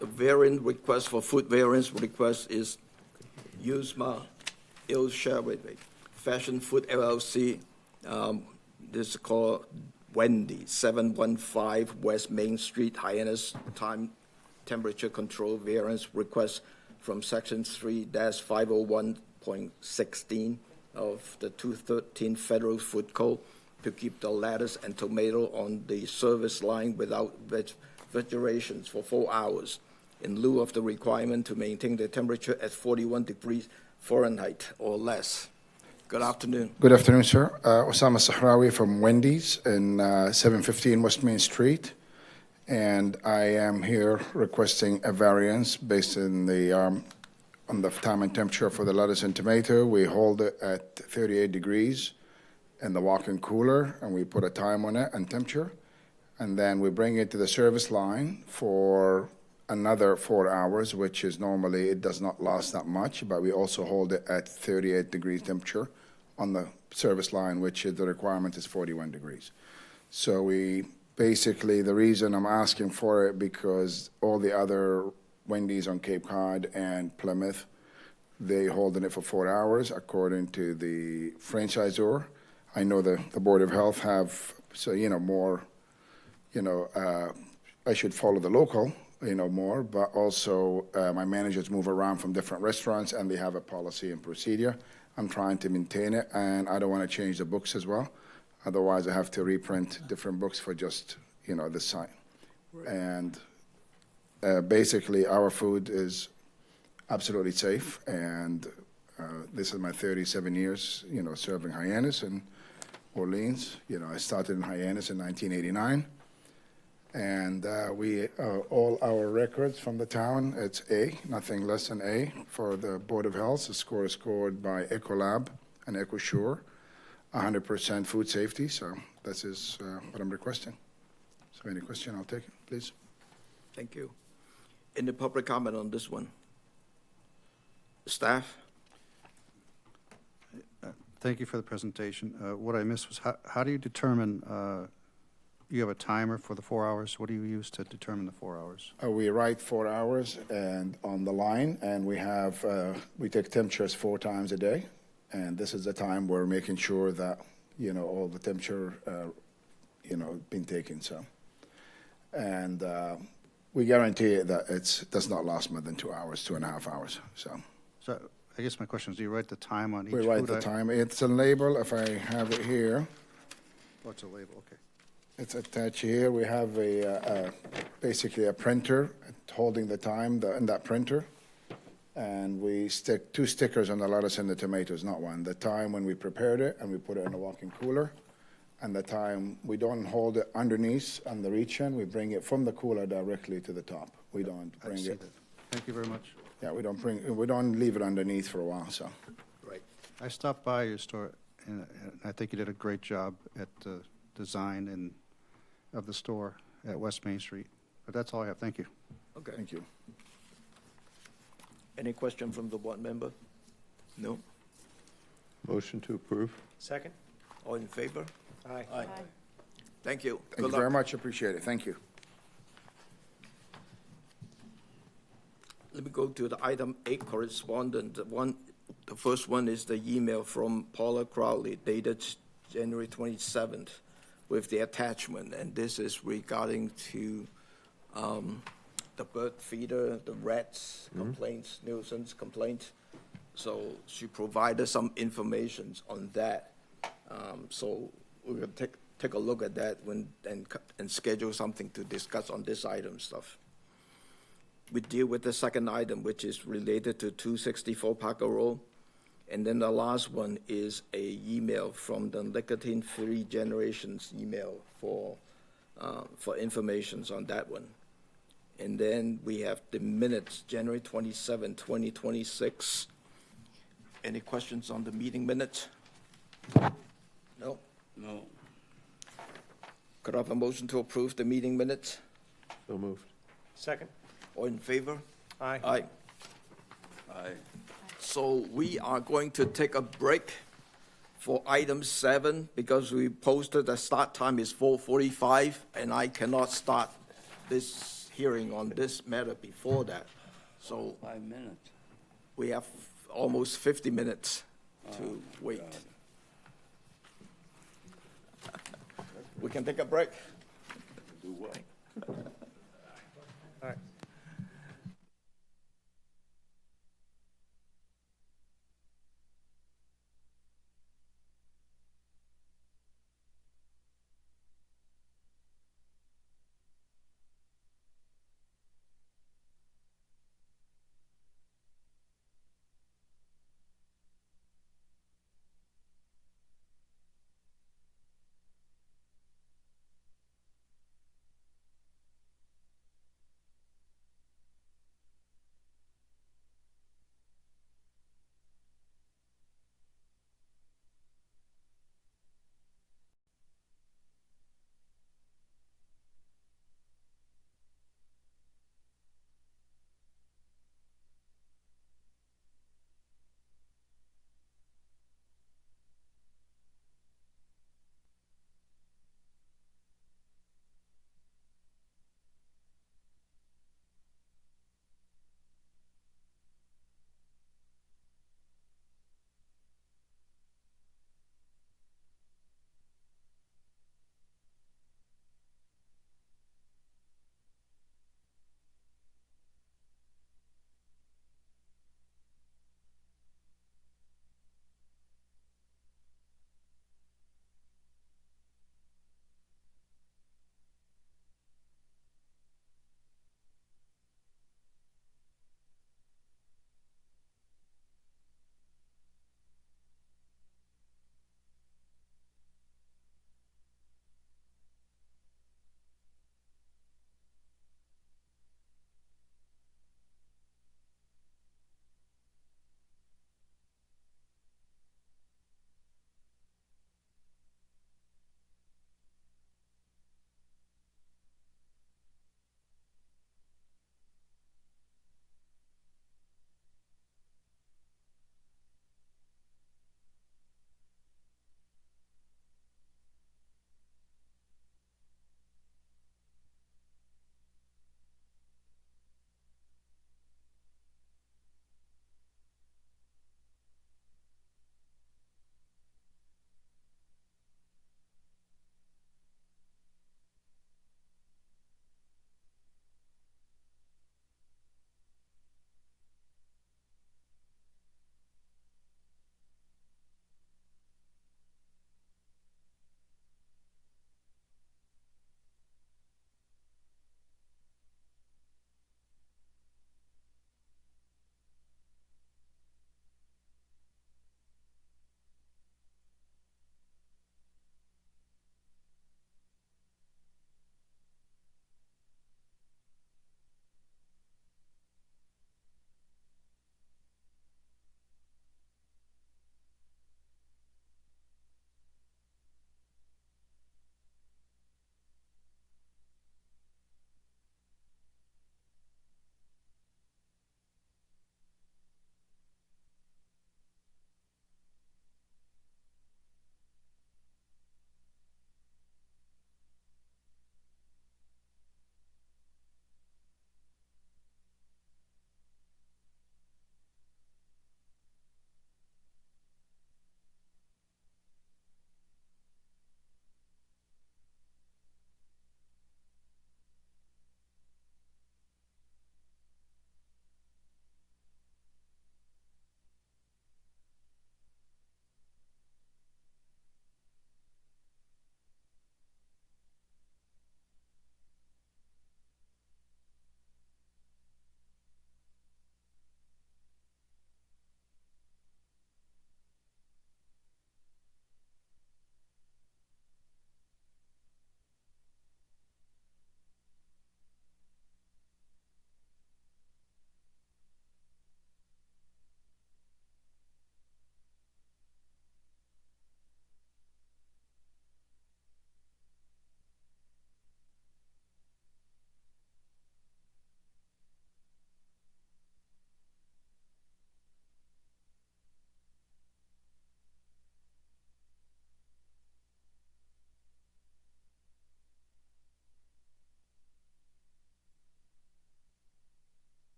The variant request for food variance request is Yusma Il Sharway Fashion Food LLC. This is called Wendy, 715 West Main Street, Hyannis Time Temperature Control Variance Request from Section 3-501.16 of the 213 Federal Food Code to keep the lettuce and tomato on the service line without refrigeration for 4 hours, in lieu of the requirement to maintain the temperature at 41 degrees Fahrenheit or less. Good afternoon. Good afternoon, sir. Osama Sahrawi from Wendy's in 715 West Main Street. And I am here requesting a variance based on the time and temperature for the lettuce and tomato. We hold it at 38 degrees in the walk-in cooler, and we put a time on it and temperature. And then we bring it to the service line for another 4 hours, which is normally, it does not last that much, but we also hold it at 38 degrees temperature on the service line, which is, the requirement is 41 degrees. So we basically, the reason I'm asking for it, because all the other Wendy's on Cape Cod and Plymouth, they holding it for 4 hours according to the franchisor. I know the Board of Health have, so, more, I should follow the local, more, but also my managers move around from different restaurants and they have a policy and procedure. I'm trying to maintain it, and I don't want to change the books as well. Otherwise, I have to reprint different books for just, this sign. And basically, our food is absolutely safe, and this is my 37 years, serving Hyannis and Orleans. I started in Hyannis in 1989. And we, all our records from the town, it's A, nothing less than A for the Board of Health. The score is scored by Ecolab and EcoSure, 100% food safety. So this is what I'm requesting. So any question, I'll take it, please. Thank you. Any public comment on this one? Staff? Thank you for the presentation. What I missed was how do you determine, you have a timer for the 4 hours. What do you use to determine the 4 hours? We write 4 hours and on the line, and we have, we take temperatures 4 times a day. And this is the time we're making sure that, all the temperature, been taken, so. And we guarantee that it does not last more than 2 hours, 2.5 hours, so. So I guess my question is, do you write the time on each We write food the item? time. It's a label, if I have it here. What's a label? Okay. It's attached here. We have basically a printer holding the time in that printer. And we stick 2 stickers on the lettuce and the tomatoes, not one. The time when we prepared it and we put it in a walk-in cooler. And the time, we don't hold it underneath on the reach-in. We bring it from the cooler directly to the top. We don't I bring see it. that. Thank you very much. Yeah, we don't leave it underneath for a while, so. Right. I stopped by your store, and I think you did a great job at the design of the store at West Main Street. But that's all I have. Thank you. Okay. Thank you. Any question from the board member? No? Motion to approve? Second? All in favor? Aye. Aye. Thank you. Thank you very much. Appreciate it. Thank you. Let me go to the item 8 correspondence. The first one is the email from Paula Crowley dated January 27th with the attachment, and this is regarding to the bird feeder, the rats complaints, nuisance complaints. So she provided some information on that. So we're going to take a look at that and schedule something to discuss on this item stuff. We deal with the second item, which is related to 264 Parker Road. And then the last one is a email from the nicotine-free generations email for information on that one. And then we have the minutes, January 27, 2026. Any questions on the meeting minutes? No? No. Could I have a motion to approve the meeting minutes? So moved. Second? All in favor? Aye. Aye. Aye. So we are going to take a break for item 7 because we posted the start time is 4:45 and I cannot start this hearing on this matter before that. So 5 minutes. we have almost 50 minutes to wait. We can take a break. Do what? All right.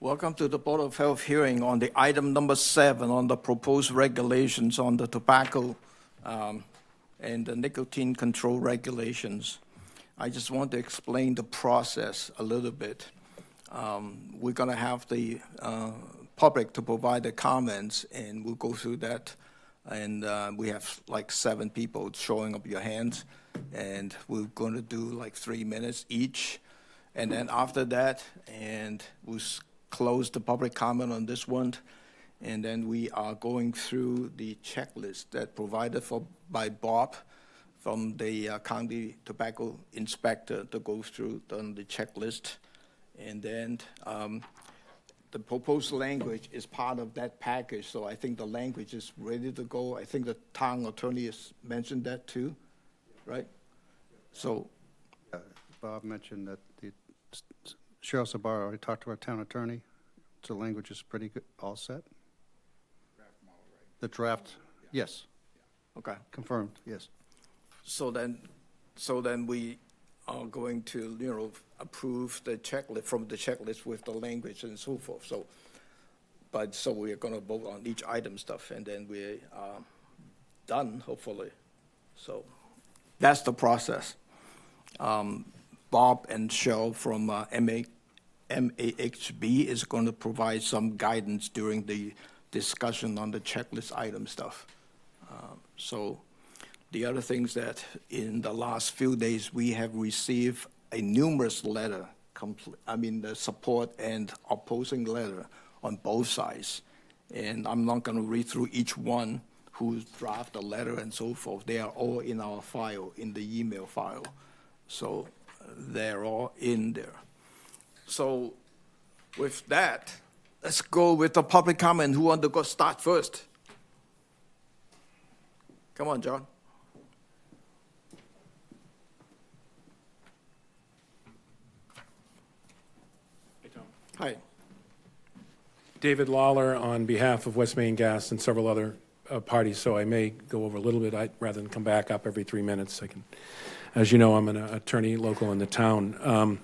Welcome to the Board of Health hearing on the item number 7 on the proposed regulations on the tobacco and the nicotine control regulations. I just want to explain the process a little bit. We're going to have the public to provide the comments, and we'll go through that. And we have like 7 people showing up your hands, and we're going to do like 3 minutes each. And then after that, and we'll close the public comment on this one. And then we are going through the checklist that provided by Bob from the county tobacco inspector to go through the checklist. And then the proposed language is part of that package, so I think the language is ready to go. I think the town attorney has mentioned that too, right? So, Bob mentioned that the Cheryl Sabara already talked to our town attorney. So the language is pretty good, all set? The draft, yes. okay. Confirmed, yes. So then we are going to, approve the checklist from the checklist with the language and so forth. So we're going to vote on each item stuff, and then we are done, hopefully. So that's the process. Bob and Cheryl from MAHB is going to provide some guidance during the discussion on the checklist item stuff. So the other things that in the last few days we have received a numerous letter, the support and opposing letter on both sides. And I'm not going to read through each one who drafted the letter and so forth. They are all in our file, in the email file. So they're all in there. So with that, let's go with the public comment. Who wants to go start first? Come on, John. Hey, Tom. Hi. David Lawler on behalf of West Main Gas and several other parties, so I may go over a little bit rather than come back up every 3 minutes. As you know, I'm an attorney local in the town.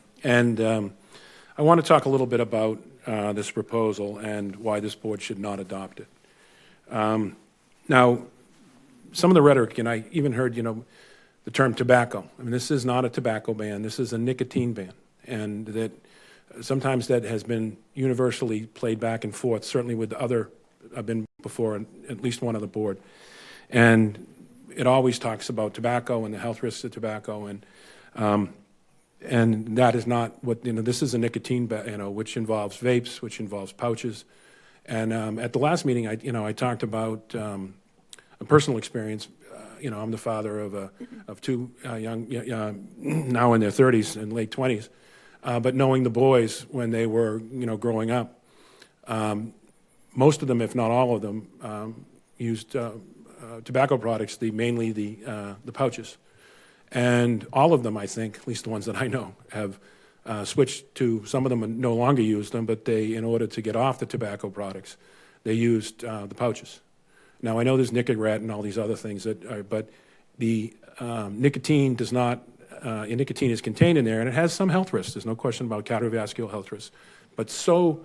I want to talk a little bit about this proposal and why this board should not adopt it. Now, some of the rhetoric, and I even heard, the term tobacco. This is not a tobacco ban. This is a nicotine ban. And that sometimes that has been universally played back and forth, certainly with I've been before at least one other board. And it always talks about tobacco and the health risks of tobacco, and that is not what, this is a nicotine ban, which involves vapes, which involves pouches. And at the last meeting, I talked about a personal experience. I'm the father of 2 young, now in their 30s and late 20s, but knowing the boys when they were, growing up, most of them, if not all of them, used tobacco products, mainly the pouches. And all of them, I think, at least the ones that I know, have switched to, some of them no longer use them, but in order to get off the tobacco products, they used the pouches. Now, I know there's Nicorette and all these other things, but the nicotine does not, nicotine is contained in there, and it has some health risks. There's no question about cardiovascular health risks, but so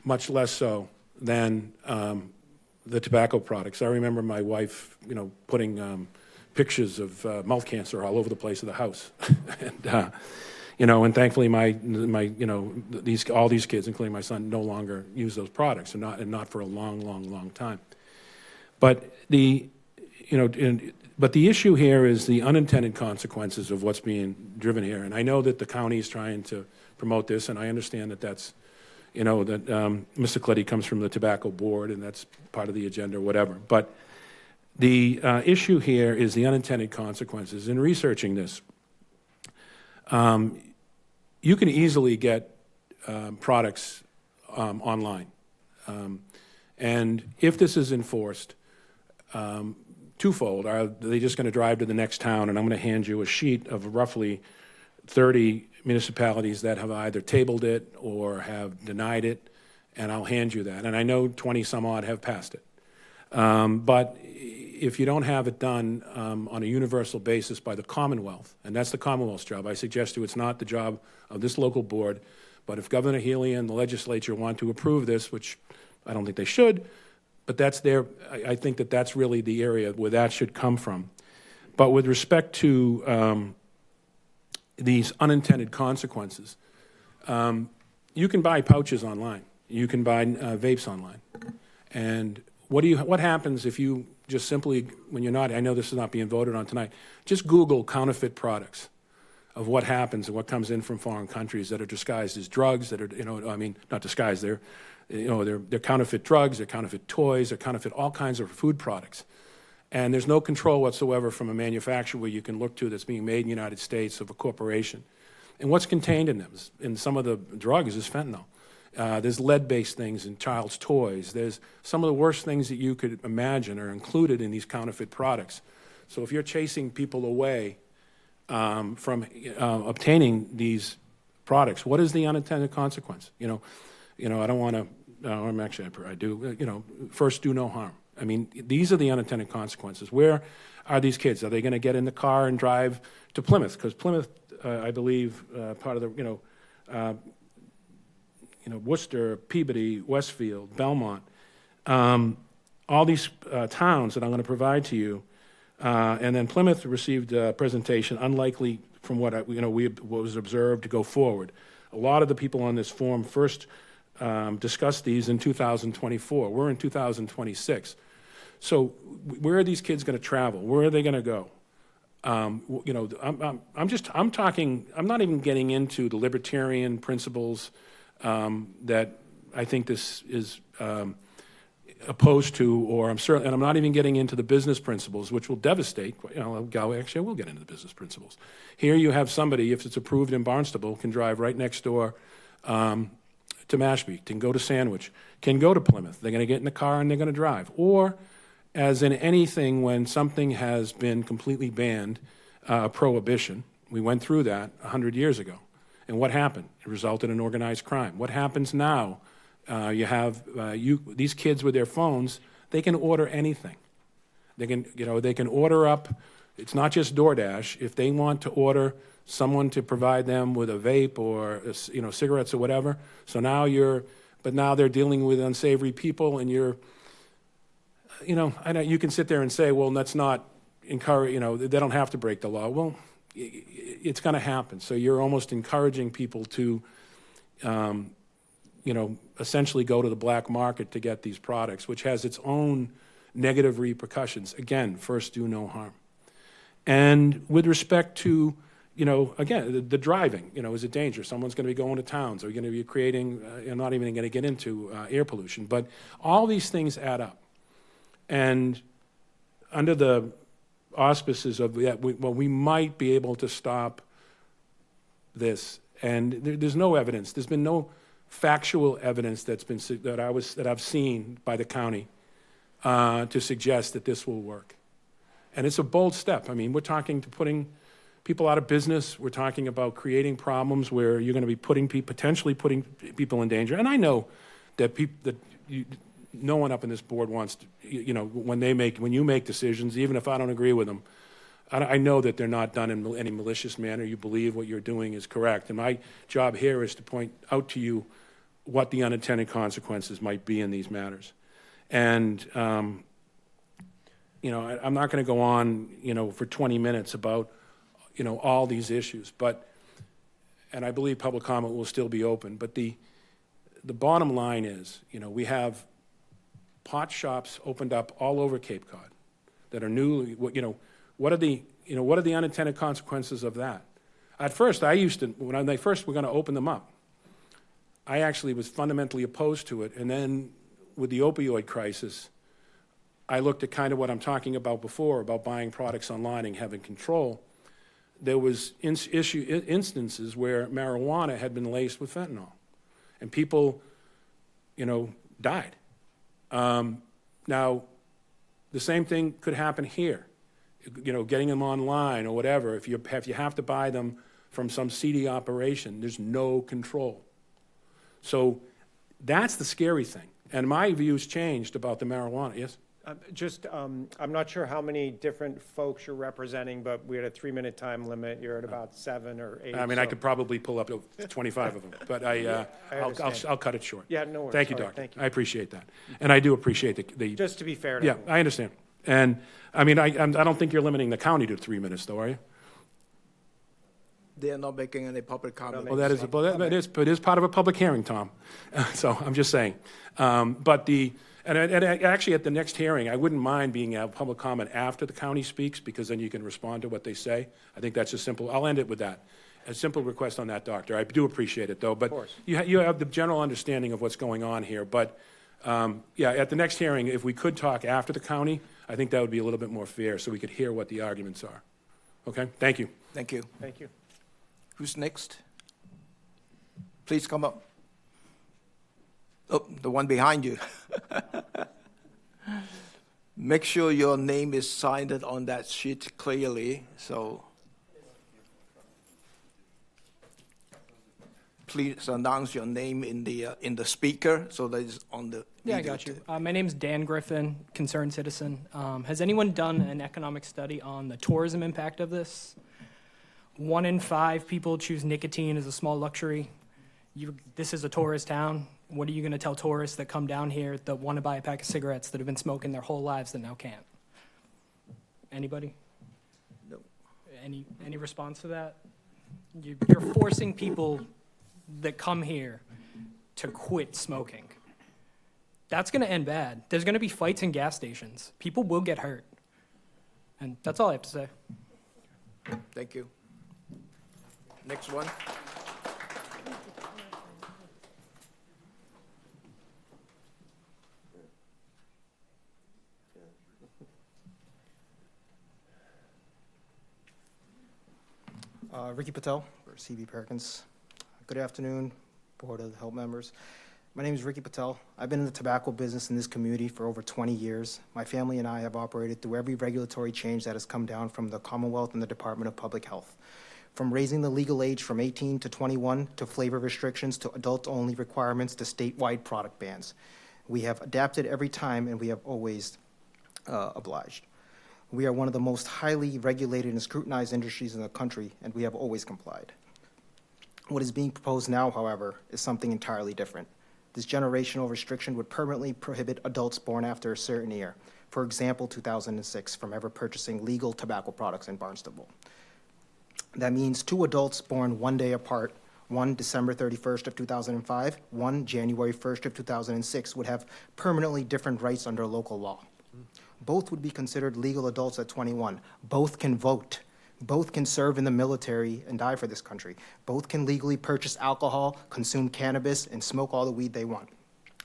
much less so than the tobacco products. I remember my wife, putting pictures of mouth cancer all over the place of the house, and thankfully all these kids, including my son, no longer use those products, and not for a long time. But the issue here is the unintended consequences of what's being driven here. And I know that the county is trying to promote this, and I understand that that's, that Mr. Clitty comes from the tobacco board, and that's part of the agenda or whatever. But the issue here is the unintended consequences. In researching this, you can easily get products online. And if this is enforced, twofold. Are they just going to drive to the next town, and I'm going to hand you a sheet of roughly 30 municipalities that have either tabled it or have denied it, and I'll hand you that. And I know 20 some odd have passed it. But if you don't have it done on a universal basis by the Commonwealth, and that's the Commonwealth's job, I suggest to you it's not the job of this local board, But if Governor Healy and the legislature want to approve this, which I don't think they should, but that's their, I think that that's really the area where that should come from. But with respect to these unintended consequences, you can buy pouches online. You can buy vapes online. And what happens if you just simply, when you're not, I know this is not being voted on tonight, just Google counterfeit products of what happens and what comes in from foreign countries that are disguised as drugs, that are, I mean, not disguised, they're counterfeit drugs, they're counterfeit toys, they're counterfeit all kinds of food products. And there's no control whatsoever from a manufacturer where you can look to that's being made in the United States of a corporation. And what's contained in them, in some of the drugs, is fentanyl. There's lead-based things in child's toys. There's some of the worst things that you could imagine are included in these counterfeit products. So if you're chasing people away from obtaining these products, what is the unintended consequence? I don't want to, I do, first do no harm. I mean, these are the unintended consequences. Where are these kids? Are they going to get in the car and drive to Plymouth? Because Plymouth, I believe, part of the, Worcester, Peabody, Westfield, Belmont, all these towns that I'm going to provide to you. And then Plymouth received a presentation unlikely from what what was observed to go forward. A lot of the people on this forum first discussed these in 2024. We're in 2026. So where are these kids going to travel? Where are they going to go? I'm not even getting into the libertarian principles that I think this is opposed to, or and I'm not even getting into the business principles, which will devastate. Actually, I will get into the business principles. Here you have somebody, if it's approved in Barnstable, can drive right next door to Mashpee, can go to Sandwich, can go to Plymouth. They're going to get in the car and they're going to drive. Or, as in anything, when something has been completely banned, prohibition, we went through that 100 years ago. And what happened? It resulted in organized crime. What happens now? You have these kids with their phones. They can order anything. They can order up. It's not just DoorDash. If they want to order someone to provide them with a vape or cigarettes or whatever. So now now they're dealing with unsavory people, and I know you can sit there and say, well, let's not encourage. They don't have to break the law. Well, it's going to happen. So you're almost encouraging people to, essentially go to the black market to get these products, which has its own negative repercussions. Again, first do no harm. And with respect to, again, the driving, is it dangerous? Someone's going to be going to towns. Are we going to be creating, I'm not even going to get into air pollution, but all these things add up. And under the auspices of that, we might be able to stop this. And there's no evidence. There's been no factual evidence that I've seen by the county to suggest that this will work. And it's a bold step. I mean, we're talking to putting people out of business. We're talking about creating problems where you're going to be potentially putting people in danger. And I know that no one up in this board wants to, when you make decisions, even if I don't agree with them, I know that they're not done in any malicious manner. You believe what you're doing is correct. And my job here is to point out to you what the unintended consequences might be in these matters. And, I'm not going to go on, for 20 minutes about, all these issues. And I believe public comment will still be open. But the bottom line is, we have pot shops opened up all over Cape Cod that are new. What are the unintended consequences of that? At first, when they first were going to open them up, I actually was fundamentally opposed to it. And then with the opioid crisis, I looked at kind of what I'm talking about before, about buying products online and having control. There was instances where marijuana had been laced with fentanyl, and people, died. Now, the same thing could happen here. Getting them online or whatever. If you have to buy them from some seedy operation, there's no control. So that's the scary thing. And my views changed about the marijuana. Yes? I'm not sure how many different folks you're representing, but we had a 3-minute time limit. You're at about 7 or 8. I mean, I so- could probably pull up 25 of them, but I I'll understand. cut it short. Yeah, no worries. Thank you, All right, Doctor. thank you. I appreciate that. And I do appreciate the. Just to be fair to Yeah, everyone. I understand. And, I mean, I don't think you're limiting the county to 3 minutes, though, are you? They are not making any public comment. Well, that is part of a public hearing, Tom. So I'm just saying. Actually, at the next hearing, I wouldn't mind being a public comment after the county speaks, because then you can respond to what they say. I think that's I'll end it with that. A simple request on that, Doctor. I do appreciate it, though. But you have the general understanding of what's going on here. But, yeah, at the next hearing, if we could talk after the county, I think that would be a little bit more fair, so we could hear what the arguments are. Okay? Thank you. Thank you. Thank you. Who's next? Please come up. Oh, the one behind you. Make sure your name is signed on that sheet clearly, so please announce your name in the speaker, so that it's on the Yeah, I video got you. too. My name's Dan Griffin, concerned citizen. Has anyone done an economic study on the tourism impact of this? 1 in 5 people choose nicotine as a small luxury. This is a tourist town. What are you going to tell tourists that come down here that want to buy a pack of cigarettes that have been smoking their whole lives that now can't? Anybody? No. Any response to that? You're forcing people that come here to quit smoking. That's going to end bad. There's going to be fights in gas stations. People will get hurt. And that's all I have to say. Thank you. Next one. Ricky Patel, for CB Perkins. Good afternoon, Board of Health members. My name is Ricky Patel. I've been in the tobacco business in this community for over 20 years. My family and I have operated through every regulatory change that has come down from the Commonwealth and the Department of Public Health. From raising the legal age from 18 to 21, to flavor restrictions, to adult-only requirements, to statewide product bans. We have adapted every time, and we have always obliged. We are one of the most highly regulated and scrutinized industries in the country, and we have always complied. What is being proposed now, however, is something entirely different. This generational restriction would permanently prohibit adults born after a certain year, for example, 2006, from ever purchasing legal tobacco products in Barnstable. That means 2 adults born 1 day apart, one December 31st of 2005, one January 1st of 2006, would have permanently different rights under local law. Both would be considered legal adults at 21. Both can vote. Both can serve in the military and die for this country. Both can legally purchase alcohol, consume cannabis, and smoke all the weed they want.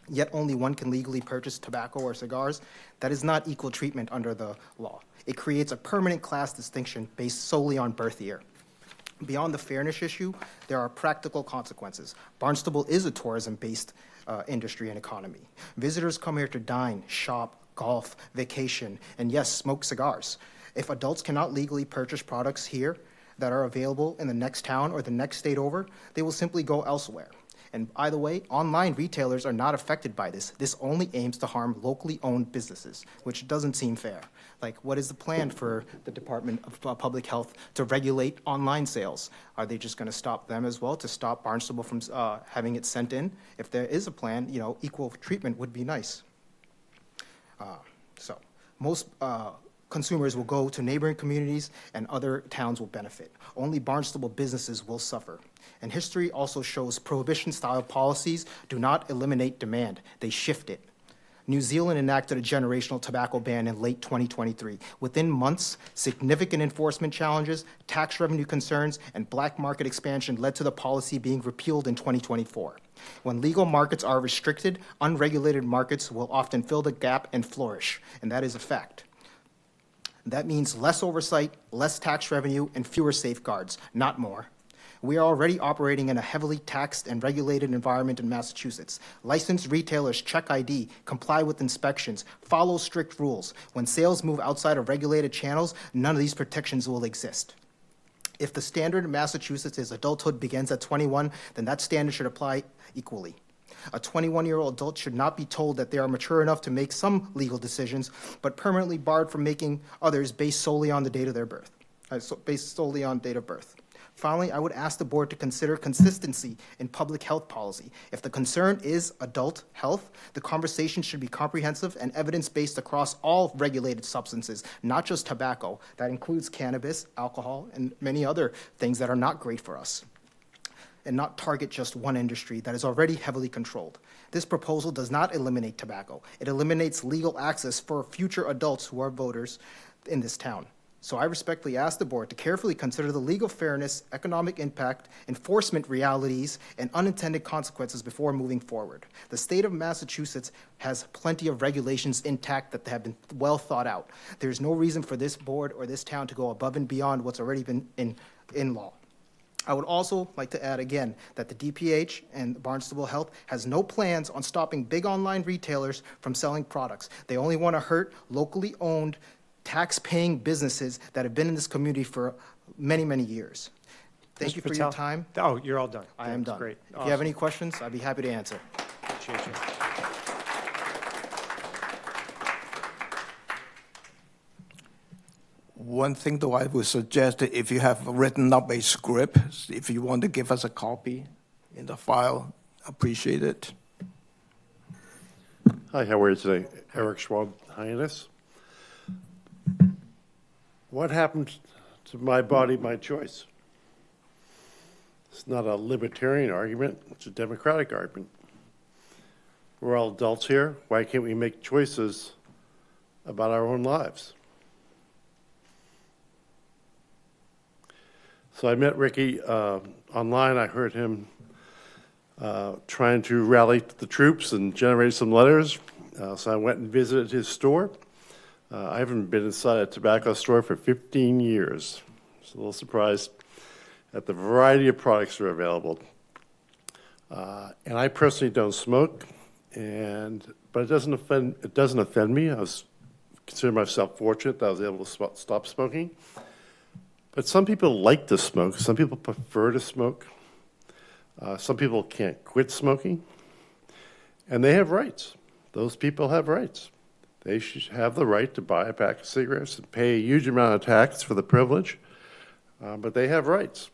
Yet only one can legally purchase tobacco or cigars. That is not equal treatment under the law. It creates a permanent class distinction based solely on birth year. Beyond the fairness issue, there are practical consequences. Barnstable is a tourism-based industry and economy. Visitors come here to dine, shop, golf, vacation, and yes, smoke cigars. If adults cannot legally purchase products here that are available in the next town or the next state over, they will simply go elsewhere. And by the way, online retailers are not affected by this. This only aims to harm locally owned businesses, which doesn't seem fair. Like, what is the plan for the Department of Public Health to regulate online sales? Are they just going to stop them as well, to stop Barnstable from having it sent in? If there is a plan, equal treatment would be nice. So most consumers will go to neighboring communities and other towns will benefit. Only Barnstable businesses will suffer. And history also shows prohibition-style policies do not eliminate demand, they shift it. New Zealand enacted a generational tobacco ban in late 2023. Within months, significant enforcement challenges, tax revenue concerns, and black market expansion led to the policy being repealed in 2024. When legal markets are restricted, unregulated markets will often fill the gap and flourish, and that is a fact. That means less oversight, less tax revenue, and fewer safeguards, not more. We are already operating in a heavily taxed and regulated environment in Massachusetts. Licensed retailers check ID, comply with inspections, follow strict rules. When sales move outside of regulated channels, none of these protections will exist. If the standard in Massachusetts is adulthood begins at 21, then that standard should apply equally. A 21-year-old adult should not be told that they are mature enough to make some legal decisions, but permanently barred from making others based solely on the date of their birth. Based solely on date of birth. Finally, I would ask the board to consider consistency in public health policy. If the concern is adult health, the conversation should be comprehensive and evidence-based across all regulated substances, not just tobacco. That includes cannabis, alcohol, and many other things that are not great for us, and not target just one industry that is already heavily controlled. This proposal does not eliminate tobacco. It eliminates legal access for future adults who are voters in this town. So I respectfully ask the board to carefully consider the legal fairness, economic impact, enforcement realities, and unintended consequences before moving forward. The state of Massachusetts has plenty of regulations intact that have been well thought out. There's no reason for this board or this town to go above and beyond what's already been in law. I would also like to add again that the DPH and Barnstable Health has no plans on stopping big online retailers from selling products. They only want to hurt locally owned, tax-paying businesses that have been in this community for many, many years. Thank you for your time. Oh, you're all done. I am done. Great. If you have any questions, I'd be happy to answer. Appreciate you. One thing, though, I would suggest that if you have written up a script, if you want to give us a copy in the file, appreciate it. Hi, how are you today? Eric Schwab, Highness. What happened to my body, my choice? It's not a libertarian argument, it's a democratic argument. We're all adults here. Why can't we make choices about our own lives? So I met Ricky online. I heard him trying to rally the troops and generate some letters. So I went and visited his store. I haven't been inside a tobacco store for 15 years. I was a little surprised at the variety of products that are available. And I personally don't smoke, but it doesn't offend me. I consider myself fortunate that I was able to stop smoking. But some people like to smoke. Some people prefer to smoke. Some people can't quit smoking. And they have rights. Those people have rights. They should have the right to buy a pack of cigarettes and pay a huge amount of tax for the privilege, but they have rights.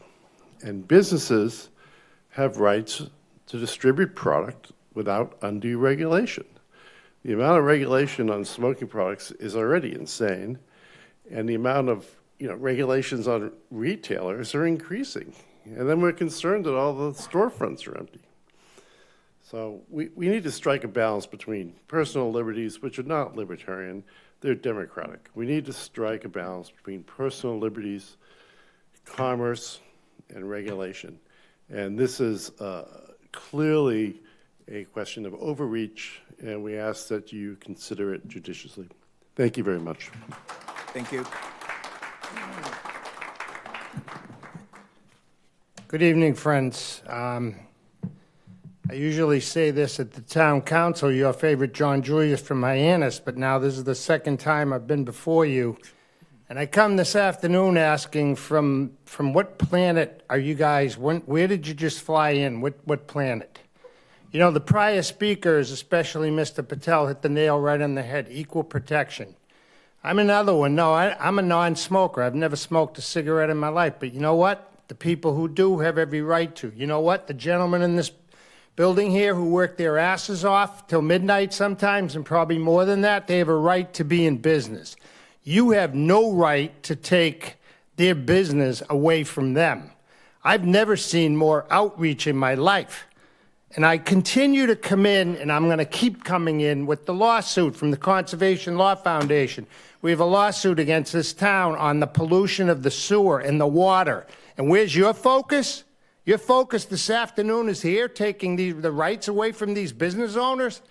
And businesses have rights to distribute product without undue regulation. The amount of regulation on smoking products is already insane, and the amount of regulations on retailers are increasing. And then we're concerned that all the storefronts are empty. So we need to strike a balance between personal liberties, which are not libertarian, they're democratic. We need to strike a balance between personal liberties, commerce, and regulation. And this is clearly a question of overreach, and we ask that you consider it judiciously. Thank you very much. Thank you. Good evening, friends. I usually say this at the town council, your favorite John Julius from Hyannis, but now this is the second time I've been before you. And I come this afternoon asking from what planet are you guys, where did you just fly in? What planet? You know, the prior speakers, especially Mr. Patel, hit the nail right on the head, equal protection. I'm another one. No, I'm a non-smoker. I've never smoked a cigarette in my life. But you know what? The people who do have every right to. You know what? The gentlemen in this building here who work their asses off till midnight sometimes, and probably more than that, they have a right to be in business. You have no right to take their business away from them. I've never seen more outreach in my life. And I continue to come in, and I'm going to keep coming in with the lawsuit from the Conservation Law Foundation. We have a lawsuit against this town on the pollution of the sewer and the water. And where's your focus? Your focus this afternoon is here, taking the rights away from these business owners?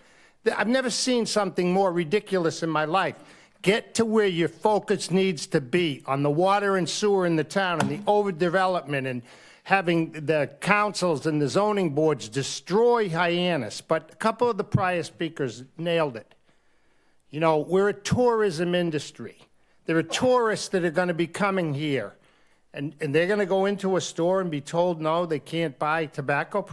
I've never seen something more ridiculous in my life. Get to where your focus needs to be, on the water and sewer in the town and the overdevelopment and having the councils and the zoning boards destroy Hyannis. But a couple of the prior speakers nailed it. You know, we're a tourism industry. There are tourists that are going to be coming here. and they're gonna go into a store and be told, no, they can't buy tobacco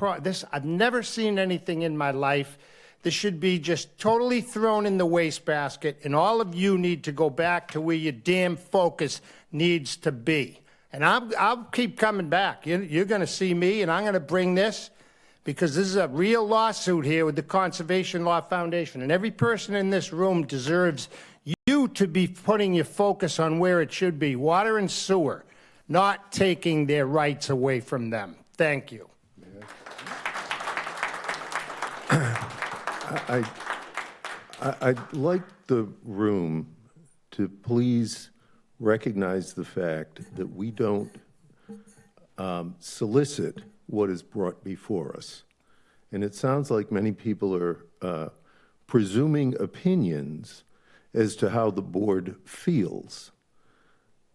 I've never seen anything in my life. This should be just totally thrown in the wastebasket, and all of you need to go back to where your damn focus needs to be. And I'll keep coming back. You're gonna see me, and I'm gonna bring this, because this is a real lawsuit here with the Conservation Law Foundation, and every person in this room deserves you to be putting your focus on where it should be, water and sewer, not taking their rights away from them. Thank you. I'd like the room to please recognize the fact that we don't solicit what is brought before us. And it sounds like many people are presuming opinions as to how the board feels.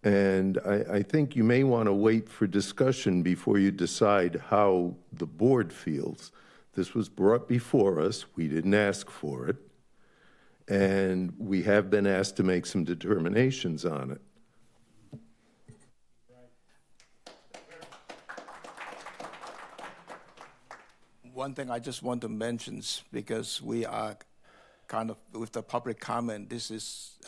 And I think you may want to wait for discussion before you decide how the board feels. This was brought before us. We didn't ask for it. And we have been asked to make some determinations on it. One thing I just want to mention, because we are kind of with the public comment, this is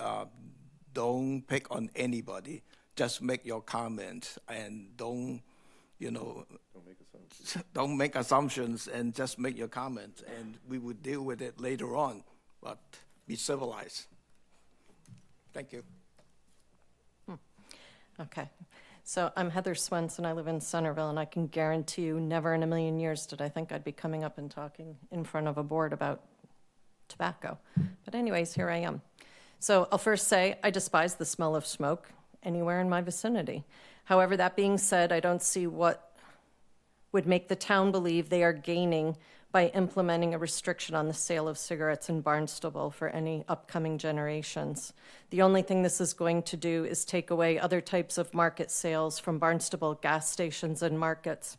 don't pick on anybody. Just make your comment and don't make assumptions and just make your comment, and we will deal with it later on. But be civilized. Thank you. Okay. So I'm Heather Swenson. I live in Centerville, and I can guarantee you never in a million years did I think I'd be coming up and talking in front of a board about tobacco. But anyways, here I am. So I'll first say I despise the smell of smoke anywhere in my vicinity. However, that being said, I don't see what would make the town believe they are gaining by implementing a restriction on the sale of cigarettes in Barnstable for any upcoming generations. The only thing this is going to do is take away other types of market sales from Barnstable gas stations and markets.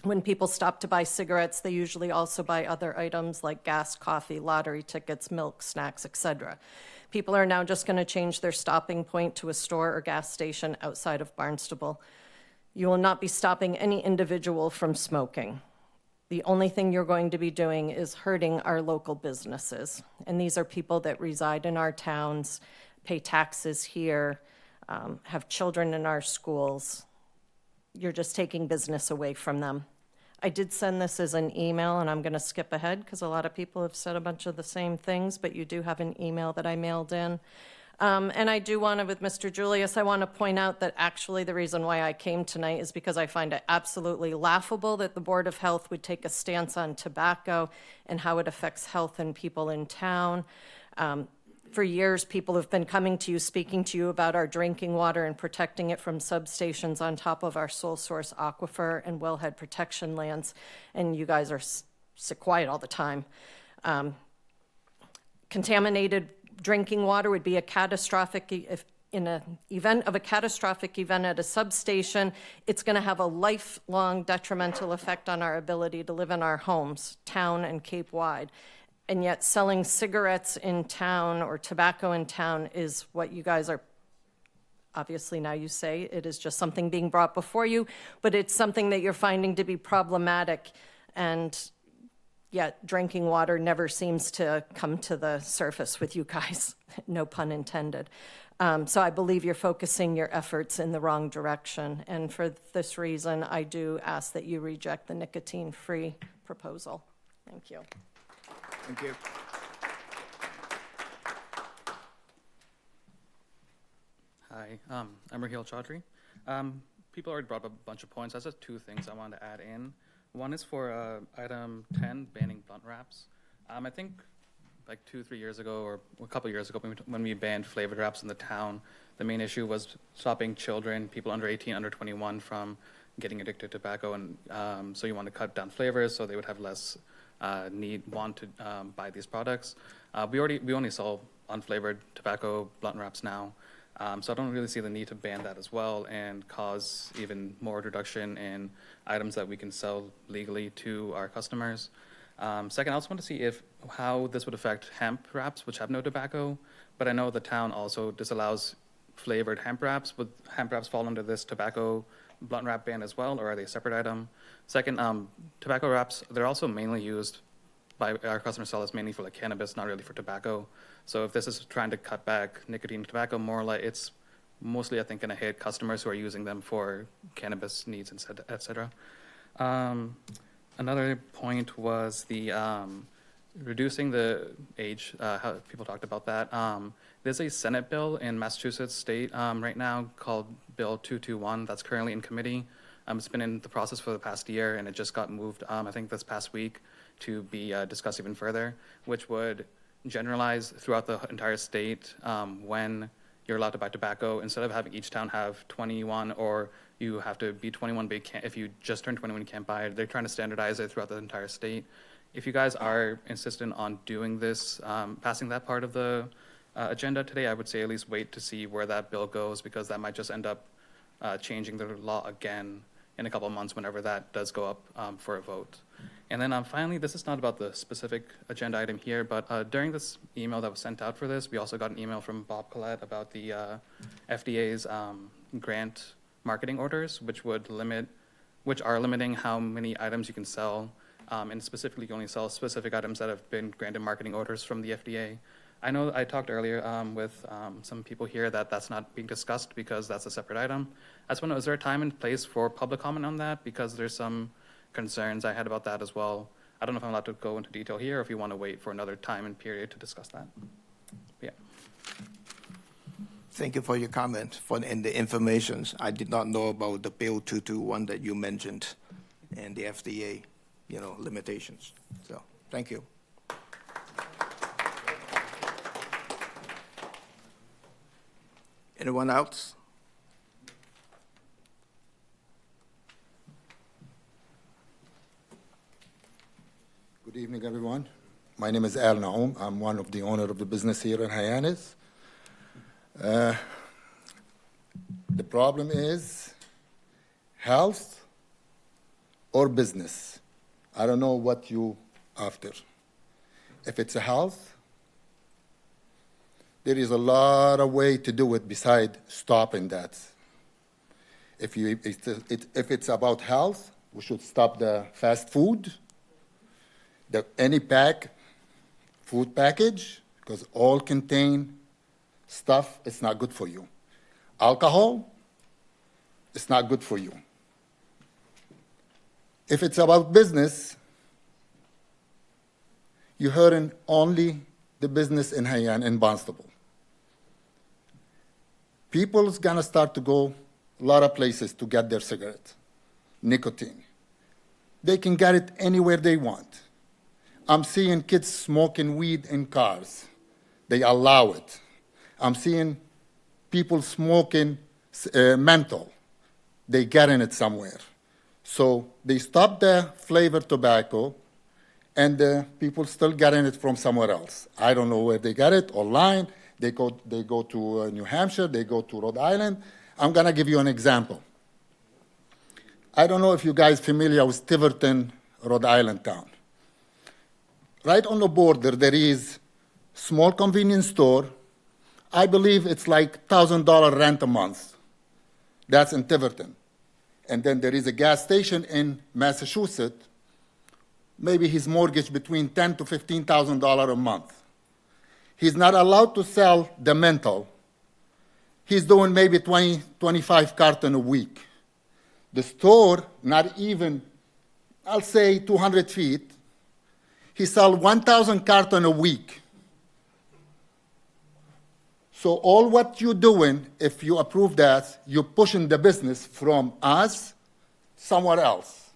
When people stop to buy cigarettes, they usually also buy other items like gas, coffee, lottery tickets, milk, snacks, etc. People are now just going to change their stopping point to a store or gas station outside of Barnstable. You will not be stopping any individual from smoking. The only thing you're going to be doing is hurting our local businesses. And these are people that reside in our towns, pay taxes here, have children in our schools. You're just taking business away from them. I did send this as an email, and I'm going to skip ahead because a lot of people have said a bunch of the same things, but you do have an email that I mailed in. And I do want to, with Mr. Julius, I want to point out that actually the reason why I came tonight is because I find it absolutely laughable that the Board of Health would take a stance on tobacco and how it affects health and people in town. For years, people have been coming to you, speaking to you about our drinking water and protecting it from substations on top of our sole source aquifer and wellhead protection lands, and you guys are sit quiet all the time. Contaminated drinking water would be a catastrophic, if in an event of a catastrophic event at a substation, it's going to have a lifelong detrimental effect on our ability to live in our homes, town and Cape-wide. And yet selling cigarettes in town or tobacco in town is what you guys are, obviously now you say it is just something being brought before you, but it's something that you're finding to be problematic, and yet drinking water never seems to come to the surface with you guys, no pun intended. So I believe you're focusing your efforts in the wrong direction, and for this reason, I do ask that you reject the nicotine-free proposal. Thank you. Thank you. Hi, I'm Raheel Chaudhry. People already brought up a bunch of points. That's just two things I wanted to add in. One is for item 10, banning blunt wraps. I think like 2-3 years ago, or a couple years ago, when we banned flavored wraps in the town, the main issue was stopping children, people under 18, under 21, from getting addicted to tobacco. And so you want to cut down flavors so they would have less want to buy these products. We only sell unflavored tobacco blunt wraps now, so I don't really see the need to ban that as well and cause even more reduction in items that we can sell legally to our customers. Second, I also want to see how this would affect hemp wraps, which have no tobacco, but I know the town also disallows flavored hemp wraps. Would hemp wraps fall under this tobacco blunt wrap ban as well, or are they a separate item? Second, tobacco wraps, they're also mainly used by our customer sellers mainly for like cannabis, not really for tobacco. So if this is trying to cut back nicotine and tobacco, more like it's mostly, I think, going to hit customers who are using them for cannabis needs, et cetera. Another point was the reducing the age, how people talked about that. There's a Senate bill in Massachusetts state right now called Bill 221 that's currently in committee. It's been in the process for the past year, and it just got moved, I think, this past week to be discussed even further, which would generalize throughout the entire state when you're allowed to buy tobacco. Instead of having each town have 21, or you have to be 21, but if you just turn 21, you can't buy it. They're trying to standardize it throughout the entire state. If you guys are insistent on doing this, passing that part of the agenda today, I would say at least wait to see where that bill goes, because that might just end up changing the law again in a couple of months whenever that does go up for a vote. And then finally, this is not about the specific agenda item here, but during this email that was sent out for this, we also got an email from Bob Collette about the FDA's grant marketing orders, which are limiting how many items you can sell, and specifically you only sell specific items that have been granted marketing orders from the FDA. I know I talked earlier with some people here that that's not being discussed because that's a separate item. I just want to know, is there a time and place for public comment on that? Because there's some concerns I had about that as well. I don't know if I'm allowed to go into detail here, or if you want to wait for another time and period to discuss that. Yeah. Thank you for your comment and the information. I did not know about the Bill 221 that you mentioned and the FDA, limitations. So, thank you. Anyone else? Good evening, everyone. My name is Al Naum. I'm one of the owners of the business here in Hyannis. The problem is health or business. I don't know what you after. If it's a health, there is a lot of way to do it beside stopping that. If it's about health, we should stop the fast food, any food package, because all contain stuff, it's not good for you. Alcohol, it's not good for you. If it's about business, you're hurting only the business in Barnstable. People's gonna start to go a lot of places to get their cigarette, nicotine. They can get it anywhere they want. I'm seeing kids smoking weed in cars. They allow it. I'm seeing people smoking menthol. They get in it somewhere. So they stop the flavored tobacco, and people still getting it from somewhere else. I don't know where they get it, online. They go to New Hampshire, they go to Rhode Island. I'm gonna give you an example. I don't know if you guys are familiar with Tiverton, Rhode Island town. Right on the border, there is small convenience store. I believe it's like $1,000 rent a month. That's in Tiverton. And then there is a gas station in Massachusetts. Maybe his mortgage between $10,000 to $15,000 a month. He's not allowed to sell the menthol. He's doing maybe 20, 25 carton a week. The store, not even, I'll say 200 feet, he sells 1,000 carton a week. So all what you're doing, if you approve that, you're pushing the business from us somewhere else.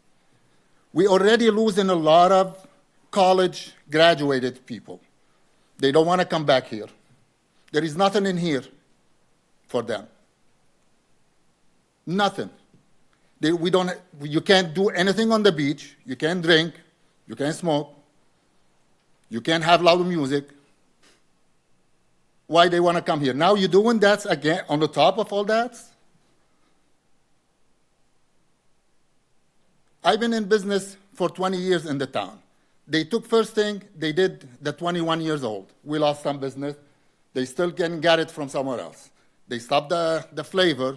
We're already losing a lot of college graduated people. They don't want to come back here. There is nothing in here for them. Nothing. You can't do anything on the beach. You can't drink. You can't smoke. You can't have loud music. Why they want to come here? Now you're doing that again on the top of all that? I've been in business for 20 years in the town. They took first thing, they did the 21 years old. We lost some business. They still can get it from somewhere else. They stop the flavor,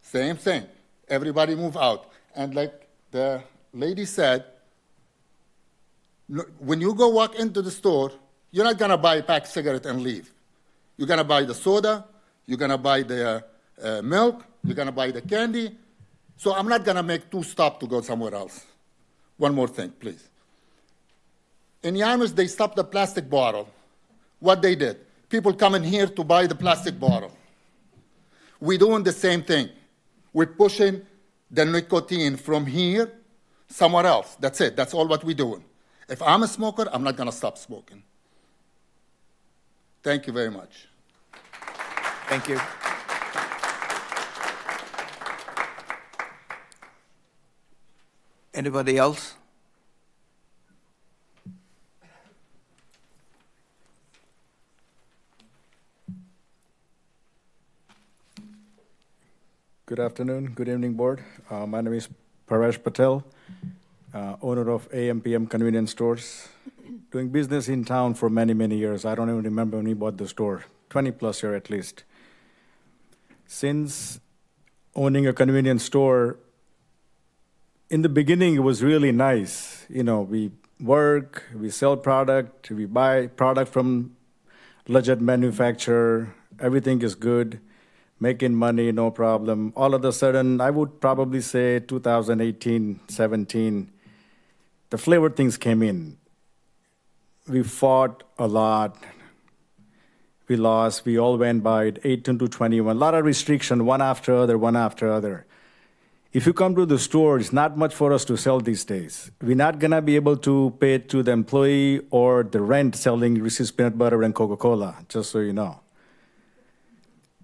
same thing. Everybody move out. And like the lady said, when you go walk into the store, you're not gonna buy a pack of cigarette and leave. You're gonna buy the soda, you're gonna buy the milk, you're gonna buy the candy. So I'm not gonna make 2 stops to go somewhere else. One more thing, please. In Yarmouth, they stopped the plastic bottle. What they did, people come in here to buy the plastic bottle. We're doing the same thing. We're pushing the nicotine from here somewhere else. That's it. That's all what we're doing. If I'm a smoker, I'm not going to stop smoking. Thank you very much. Thank you. Anybody else? Good afternoon, good evening, board. My name is Paresh Patel, owner of AM/PM Convenience Stores. Doing business in town for many, many years. I don't even remember when we bought the store, 20 plus years at least. Since owning a convenience store, in the beginning, it was really nice. You know, we work, we sell product, we buy product from legit manufacturer, everything is good. Making money, no problem. All of a sudden, I would probably say 2018, 17, the flavor things came in. We fought a lot. We lost. We all went by it, 18 to 21. A lot of restriction, one after other, one after other. If you come to the store, it's not much for us to sell these days. We're not going to be able to pay it to the employee or the rent selling Reese's peanut butter and Coca-Cola, just so you know.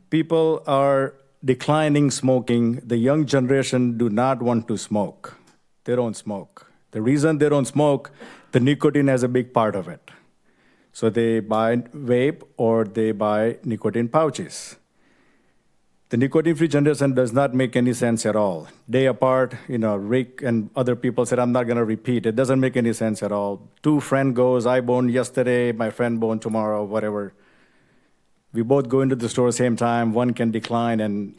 People are declining smoking. The young generation do not want to smoke. They don't smoke. The reason they don't smoke, the nicotine has a big part of it. So they buy vape or they buy nicotine pouches. The nicotine-free generation does not make any sense at all. Day apart, you know, Rick and other people said, I'm not going to repeat. It doesn't make any sense at all. 2 friend goes, I born yesterday, my friend born tomorrow, whatever. We both go into the store same time. One can decline and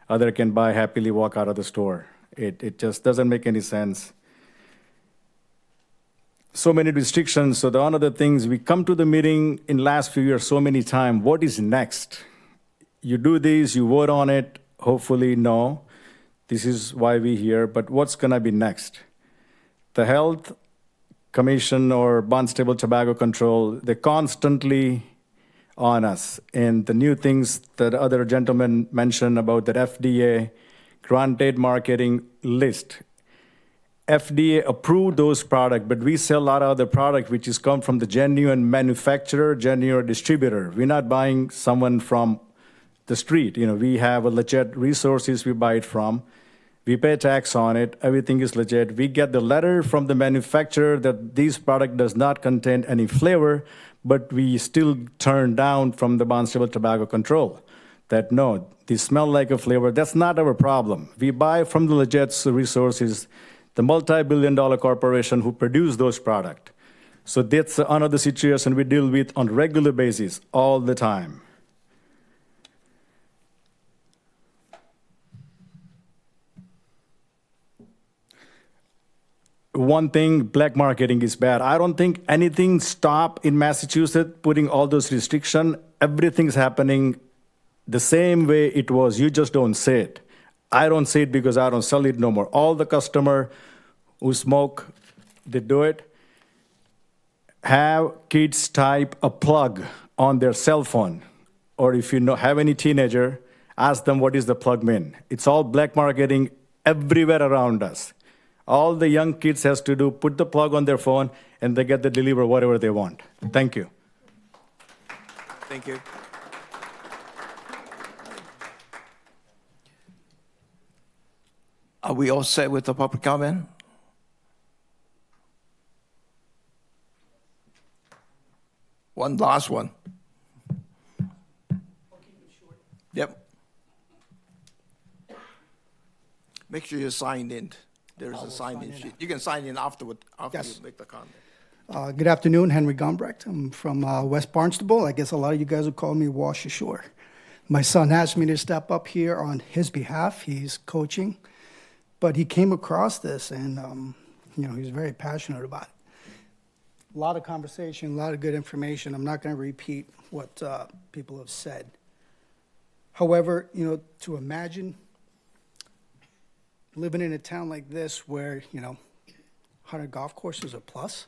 other can buy, happily walk out of the store. It just doesn't make any sense. So many restrictions. So one of the things, we come to the meeting in last few years so many times, what is next? You do this, you vote on it, hopefully no. This is why we're here, but what's gonna be next? The Health Commission or Barnstable Tobacco Control, they constantly on us. And the new things that other gentlemen mentioned about the FDA granted marketing list. FDA approved those products, but we sell a lot of other product which is come from the genuine manufacturer, genuine distributor. We're not buying someone from the street. You know, we have a legit resources we buy it from. We pay tax on it. Everything is legit. We get the letter from the manufacturer that this product does not contain any flavor, but we still turn down from the Barnstable Tobacco Control that no, they smell like a flavor. That's not our problem. We buy from the legit resources, the multi-billion-dollar corporation who produce those products. So that's another situation we deal with on a regular basis all the time. One thing, black marketing is bad. I don't think anything stopped in Massachusetts putting all those restrictions. Everything's happening the same way it was. You just don't say it. I don't say it because I don't sell it no more. All the customer who smoke, they do it. Have kids type a plug on their cell phone. Or if you have any teenager, ask them what is the plug mean. It's all black marketing everywhere around us. All the young kids has to do, put the plug on their phone, and they get the deliver whatever they want. Thank you. Thank you. Are we all set with the public comment? One last one. Yep. Make sure you're signed in. There is a sign-in sheet. You can sign in afterward, after Yes. you make the comment. Good afternoon, Henry Gombrecht. I'm from West Barnstable. I guess a lot of you guys would call me Wash Ashore. My son asked me to step up here on his behalf. He's coaching, but he came across this and, he's very passionate about it. A lot of conversation, a lot of good information. I'm not going to repeat what people have said. However, to imagine living in a town like this where, 100 golf courses are plus,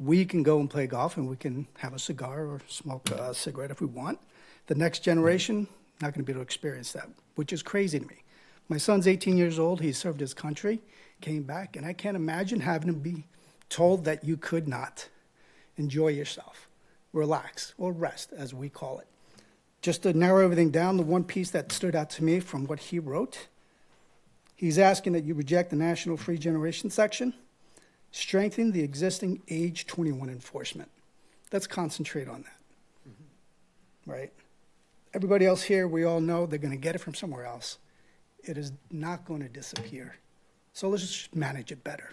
we can go and play golf and we can have a cigar or smoke a cigarette if we want. The next generation, not going to be able to experience that, which is crazy to me. My son's 18 years old. He served his country, came back, and I can't imagine having him be told that you could not enjoy yourself, relax, or rest, as we call it. Just to narrow everything down, the one piece that stood out to me from what he wrote, he's asking that you reject the National Free Generation section, strengthen the existing age 21 enforcement. Let's concentrate on that, right? Everybody else here, we all know they're going to get it from somewhere else. It is not going to disappear. So let's just manage it better.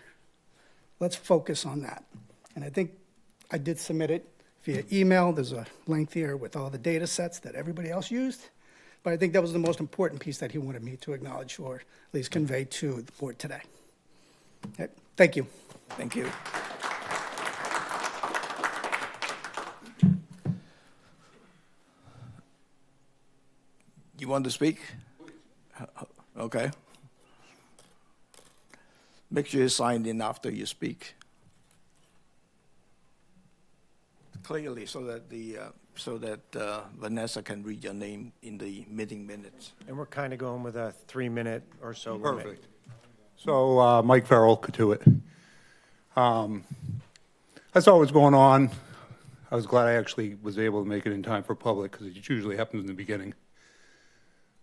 Let's focus on that. And I think I did submit it via email. There's a link here with all the data sets that everybody else used. But I think that was the most important piece that he wanted me to acknowledge or at least convey to the board today. Okay, thank you. Thank you. You want to speak? Okay. Make sure you sign in after you speak. Clearly, so that Vanessa can read your name in the meeting minutes. And we're kind of going with a 3-minute or so limit. Perfect. So, Mike Farrell, Katuitt. I saw what was going on. I was glad I actually was able to make it in time for public because it usually happens in the beginning.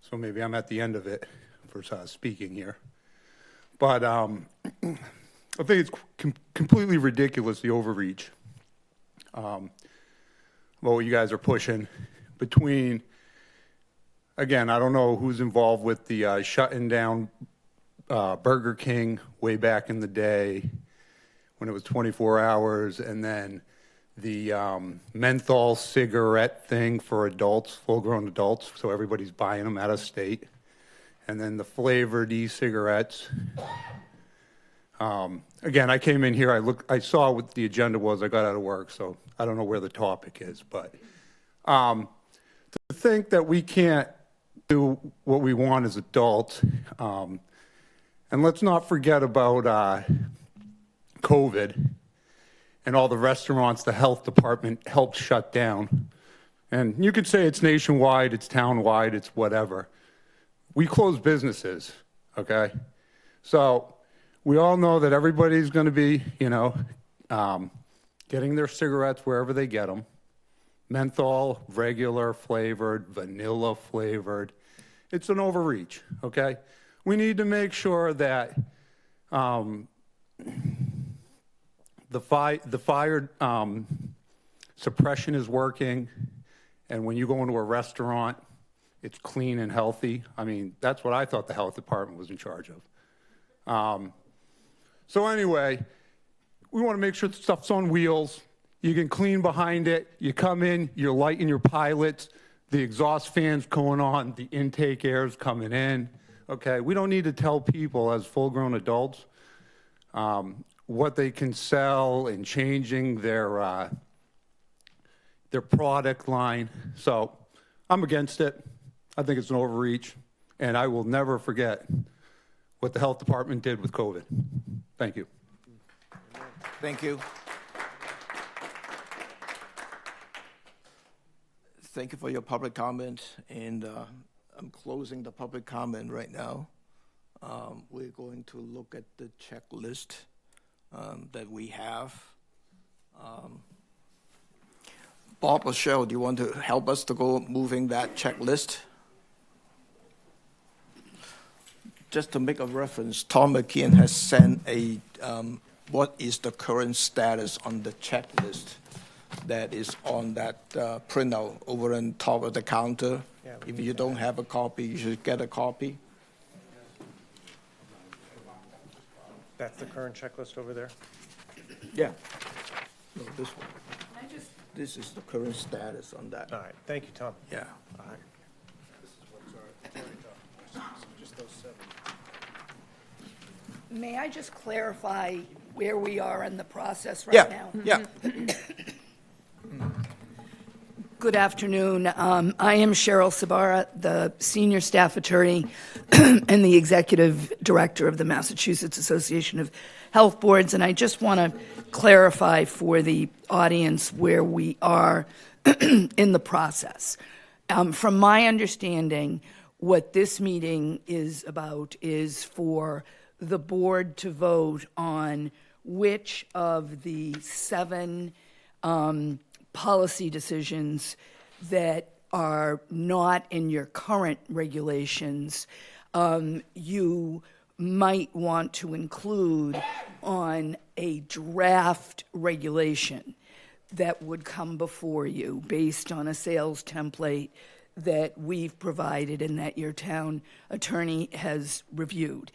So maybe I'm at the end of it for speaking here. But I think it's completely ridiculous, the overreach. What you guys are pushing between, again, I don't know who's involved with the shutting down Burger King way back in the day when it was 24 hours, and then the menthol cigarette thing for adults, full-grown adults, so everybody's buying them out of state, and then the flavored e-cigarettes. Again, I came in here, I saw what the agenda was, I got out of work, so I don't know where the topic is, but to think that we can't do what we want as adults, and let's not forget about COVID and all the restaurants the health department helped shut down. And you could say it's nationwide, it's townwide, it's whatever. We close businesses, okay? So we all know that everybody's going to be, getting their cigarettes wherever they get them. Menthol, regular flavored, vanilla flavored. It's an overreach, okay? We need to make sure that the fire suppression is working, and when you go into a restaurant, it's clean and healthy. I mean, that's what I thought the health department was in charge of. So anyway, we want to make sure the stuff's on wheels. You can clean behind it. You come in, you're lighting your pilots, the exhaust fan's going on, the intake air's coming in. Okay, we don't need to tell people as full-grown adults what they can sell and changing their product line. So I'm against it. I think it's an overreach, and I will never forget what the health department did with COVID. Thank you. Thank you. Thank you for your public comment, and I'm closing the public comment right now. We're going to look at the checklist that we have. Bob or Cheryl, do you want to help us to go moving that checklist? Just to make a reference, Tom McKeon has sent a what is the current status on the checklist that is on that printout over on top of the counter. Yeah, if you don't have a copy, you should get a copy. That's the current checklist over there? Yeah. No, this one. Can I just This is the current status on that. All right, thank you, Tom. Yeah. All right. May I just clarify where we are in the process right Yeah, now? yeah. Good afternoon. I am Cheryl Sabara, the Senior Staff Attorney and the Executive Director of the Massachusetts Association of Health Boards, and I just want to clarify for the audience where we are in the process. From my understanding, what this meeting is about is for the board to vote on which of the 7 policy decisions that are not in your current regulations you might want to include on a draft regulation that would come before you based on a sales template that we've provided and that your town attorney has reviewed.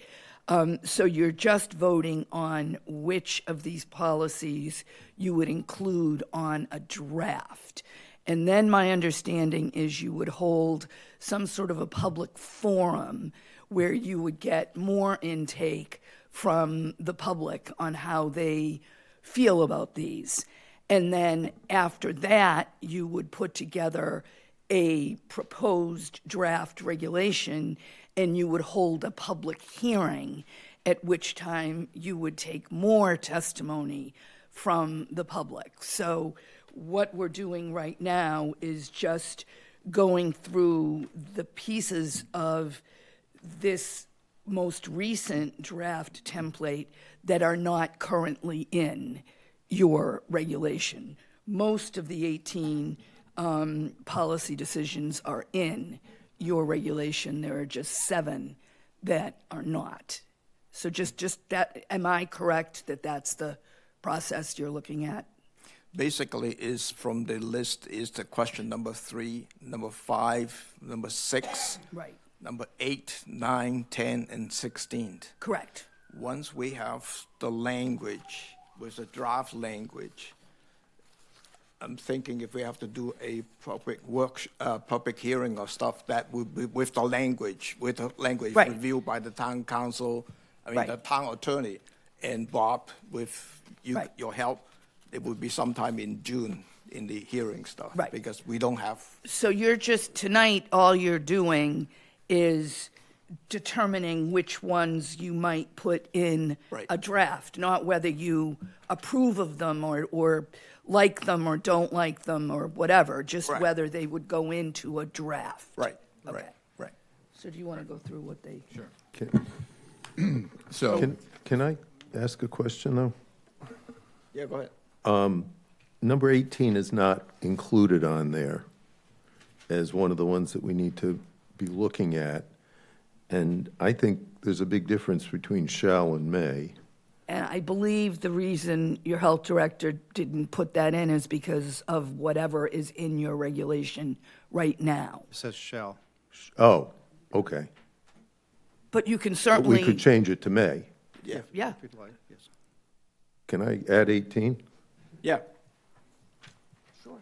So you're just voting on which of these policies you would include on a draft. And then my understanding is you would hold some sort of a public forum where you would get more intake from the public on how they feel about these. And then after that, you would put together a proposed draft regulation and you would hold a public hearing, at which time you would take more testimony from the public. So what we're doing right now is just going through the pieces of this most recent draft template that are not currently in your regulation. Most of the 18 policy decisions are in your regulation. There are just 7 that are not. So just that, am I correct that that's the process you're looking at? Basically, is from the list is the question number 3, number 5, number 6, right, number 8, 9, 10, and 16. Correct. Once we have the language with the draft language, I'm thinking if we have to do a public hearing or stuff, that would be with the language Right. reviewed by the town council, Right. the town attorney, and Bob, with Right. your help, it would be sometime in June in the hearing stuff. Right. Because we don't have, So you're just, tonight, all you're doing is determining which ones you might put in Right. a draft, not whether you approve of them or like them or don't like them or whatever, just Right. whether they would go into a draft. right, Okay. right. So do you want to go through what they? Sure. So. Can I ask a question, though? Yeah, go ahead. Number 18 is not included on there as one of the ones that we need to be looking at. And I think there's a big difference between shall and may. And I believe the reason your health director didn't put that in is because of whatever is in your regulation right now. It says shall. Oh, okay. But you can But certainly. we could change it to may. Yeah. Yeah. If you'd like, yes. Can I add 18? Yeah. Sure.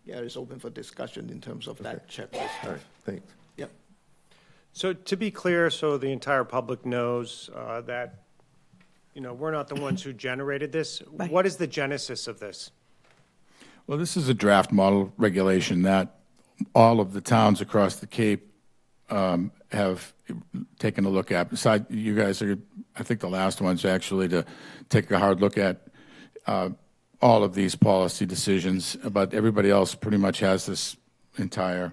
Yeah, it's open for discussion in terms of that checklist. All right, thanks. Yep. So to be clear, so the entire public knows that, we're not the ones who generated this. Right. What is the genesis of this? Well, this is a draft model regulation that all of the towns across the Cape have taken a look at. Besides, you guys are, I think, the last ones actually to take a hard look at all of these policy decisions, but everybody else pretty much has this entire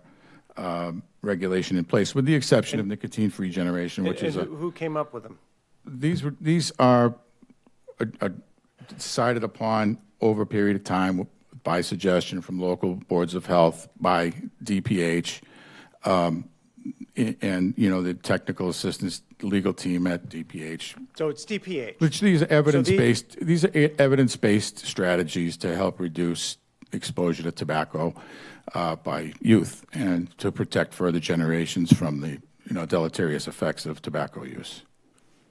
regulation in place, with the exception of nicotine-free generation, which is And who came up with them? These are decided upon over a period of time by suggestion from local boards of health, by DPH, and the technical assistance legal team at DPH. So it's DPH. Which these are evidence-based strategies to help reduce exposure to tobacco by youth and to protect further generations from the deleterious effects of tobacco use.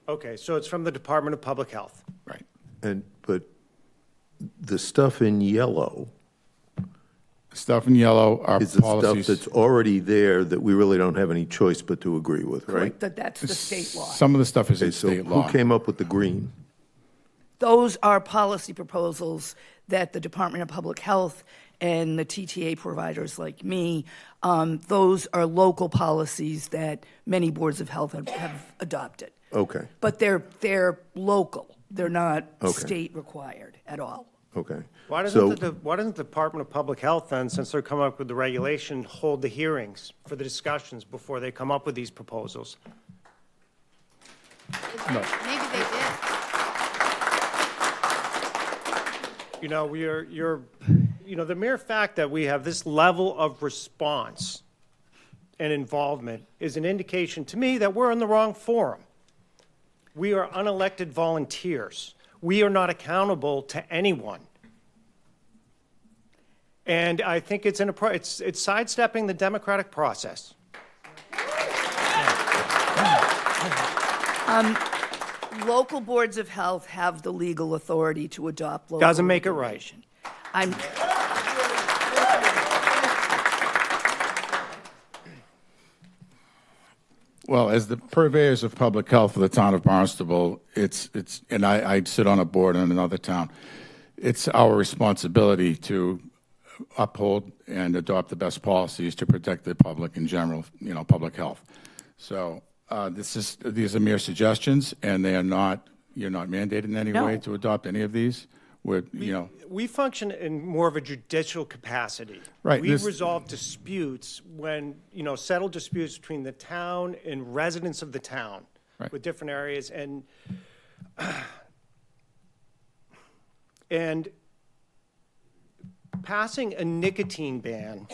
Okay, so it's from the Department of Public Health. Right. But the stuff in yellow Stuff in yellow are is the stuff policies. that's already there that we really don't have any choice but to agree with, right? Correct, that's the state law. Some of the stuff is in Okay, so state law. who came up with the green? Those are policy proposals that the Department of Public Health and the TTA providers like me, those are local policies that many boards of health have adopted. Okay, But they're local. They're not Okay. state required at all. okay. Why So- doesn't the Department of Public Health then, since they're coming up with the regulation, hold the hearings for the discussions before they come up with these proposals? Maybe they did. You know, the mere fact that we have this level of response and involvement is an indication to me that we're in the wrong forum. We are unelected volunteers. We are not accountable to anyone. And I think it's sidestepping the democratic process. Local boards of health have the legal authority to adopt local Doesn't make it right. regulation. I'm, Well, as the purveyors of public health for the town of Barnstable, and I sit on a board in another town, it's our responsibility to uphold and adopt the best policies to protect the public in general, public health. So these are mere suggestions, and you're not mandated in any way No. to adopt any of these. We function in more of a judicial capacity. Right, We this- resolve disputes when, settle disputes between the town and residents of the town Right. with different areas. And passing a nicotine ban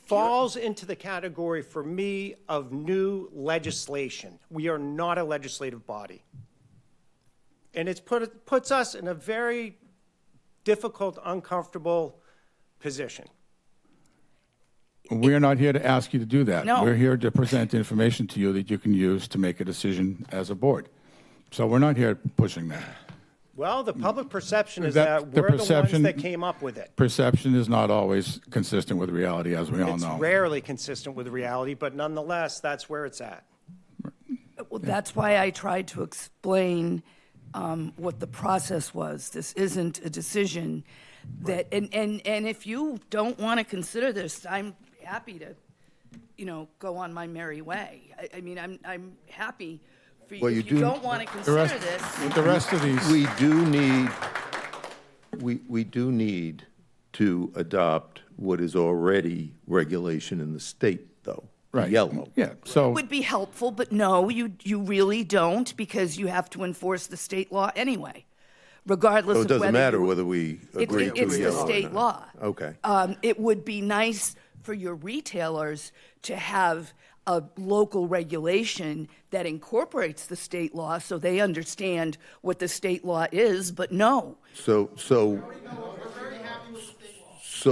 falls into the category for me of new legislation. We are not a legislative body. And puts us in a very difficult, uncomfortable position. We're not here to ask you to do that. No. We're here to present information to you that you can use to make a decision as a board. So we're not here pushing that. Well, the public perception is That- that the we're the ones perception- that came up with it. Perception is not always consistent with reality, as we all It's know. rarely consistent with reality, but nonetheless, that's where it's at. well, that's why I tried to explain what the process was. This isn't a decision that, and if you don't want to consider this, I'm happy to, go on my merry way. I mean, I'm happy for you. Well, If you don't want to consider this. The rest of these. We do need to adopt what is already regulation in the state, though. Right. Yellow. Yeah, so. Would be helpful, but no, you really don't, because you have to enforce the state law anyway, regardless So of it doesn't whether matter you- whether we agree to It's the yellow or state not. law. Okay. It would be nice for your retailers to have a local regulation that incorporates the state law so they understand what the state law is, but no. So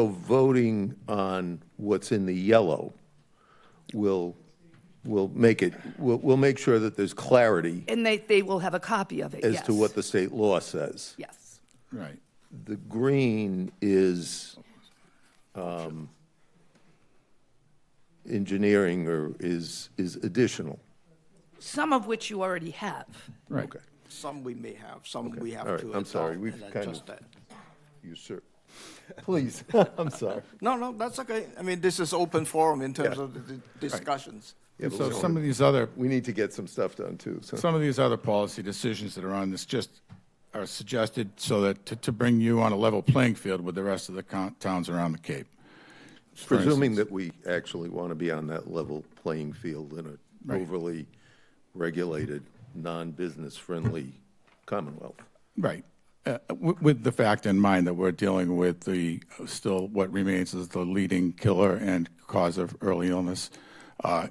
voting on what's in the yellow will make sure that there's clarity And they will have a copy of it, as yes. to what the state law says. Yes. Right. The green is engineering or is additional. Some of which you already have. Right. Okay. Some we may have, some we have All right, to I'm sorry, adopt we've and kind adjust of that. usurped. Please, I'm sorry. No, that's okay. I mean, this is open forum in terms Yeah. of the discussions. Yeah, but So we- some of these other. We need to get some stuff done, too. So. Some of these other policy decisions that are on this just are suggested so that to bring you on a level playing field with the rest of the towns around the Cape. For Presuming instance. that we actually want to be on that level playing field in an Right. overly regulated, non-business friendly Commonwealth. Right. With the fact in mind that we're dealing with still what remains as the leading killer and cause of early illness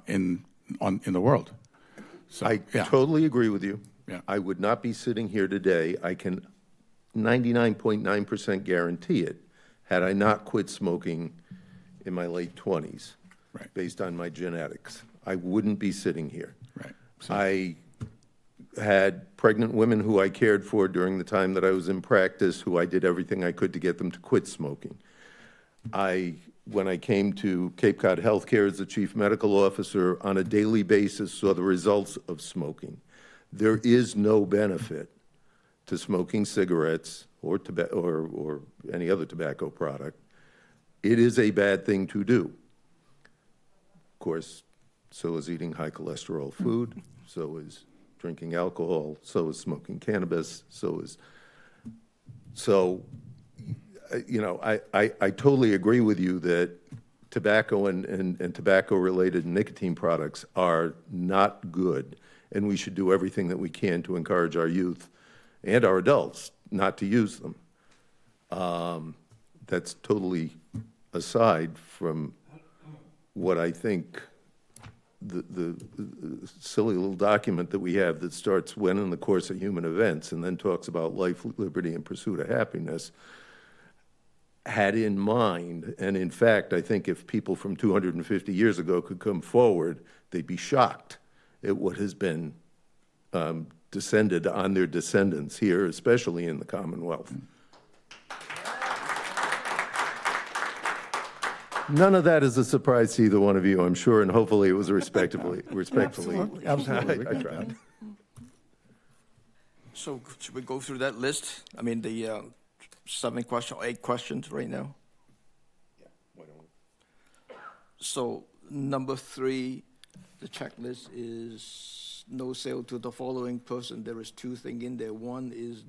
in the world. So, I yeah. totally agree with you. Yeah. I would not be sitting here today, I can 99.9% guarantee it, had I not quit smoking in my late 20s, Right. based on my genetics. I wouldn't be sitting here. Right. So- I had pregnant women who I cared for during the time that I was in practice, who I did everything I could to get them to quit smoking. when I came to Cape Cod Healthcare as the chief medical officer, on a daily basis saw the results of smoking. There is no benefit to smoking cigarettes or any other tobacco product. It is a bad thing to do. Of course, so is eating high cholesterol food, so is drinking alcohol, so is smoking cannabis, I totally agree with you that tobacco and tobacco-related nicotine products are not good, and we should do everything that we can to encourage our youth and our adults not to use them. That's totally aside from what I think the silly little document that we have that starts when in the course of human events and then talks about life, liberty, and pursuit of happiness had in mind, and in fact, I think if people from 250 years ago could come forward, they'd be shocked at what has been descended on their descendants here, especially in the Commonwealth. None of that is a surprise to either one of you, I'm sure, and hopefully it was respectfully. Absolutely. I tried. So should we go through that list? I mean, the 8 questions right now. Yeah, why don't we? So number 3, the checklist is no sale to the following person. There is 2 things in there. One is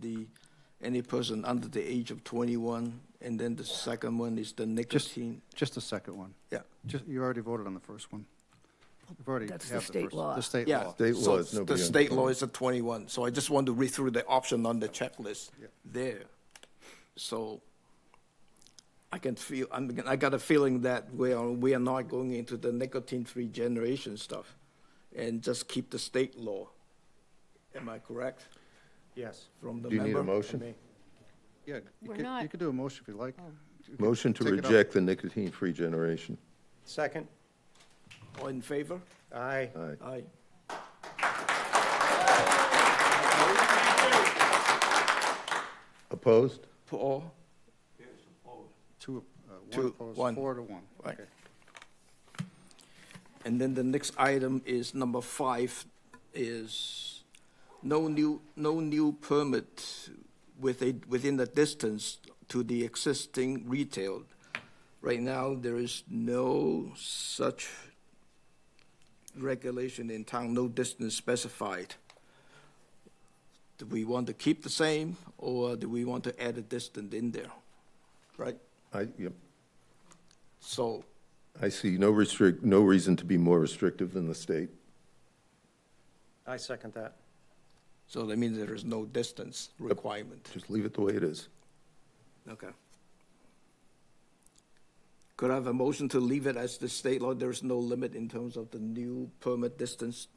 any person under the age of 21, and then the second one is the nicotine. Just the second one. Yeah. You already voted on the first one. You've already That's have the state first- law. The state Yeah, law. State so law is nobody the state law understands. is at 21. So I just want to read through the option on the checklist there. So I can feel, I got a feeling that we are not going into the nicotine-free generation stuff and just keep the state law. Am I correct? Yes. From the Do you need member? a motion? Yeah, We're you not- could do a motion if you like. You could Motion to take it up. reject the nicotine-free generation. Second? All in favor? Aye. Aye. Aye. Opposed? Paul? One Two, opposed, one. 4-1. Right. Okay. And then the next item is number 5 is no new permit within the distance to the existing retail. Right now, there is no such regulation in town, no distance specified. Do we want to keep the same, or do we want to add a distance in there? Right? Yep. So, I see no reason to be more restrictive than the state. I second that. so that means there is no distance requirement. Just leave it the way it is. Okay. Could I have a motion to leave it as the state law? There is no limit in terms of the new permit distance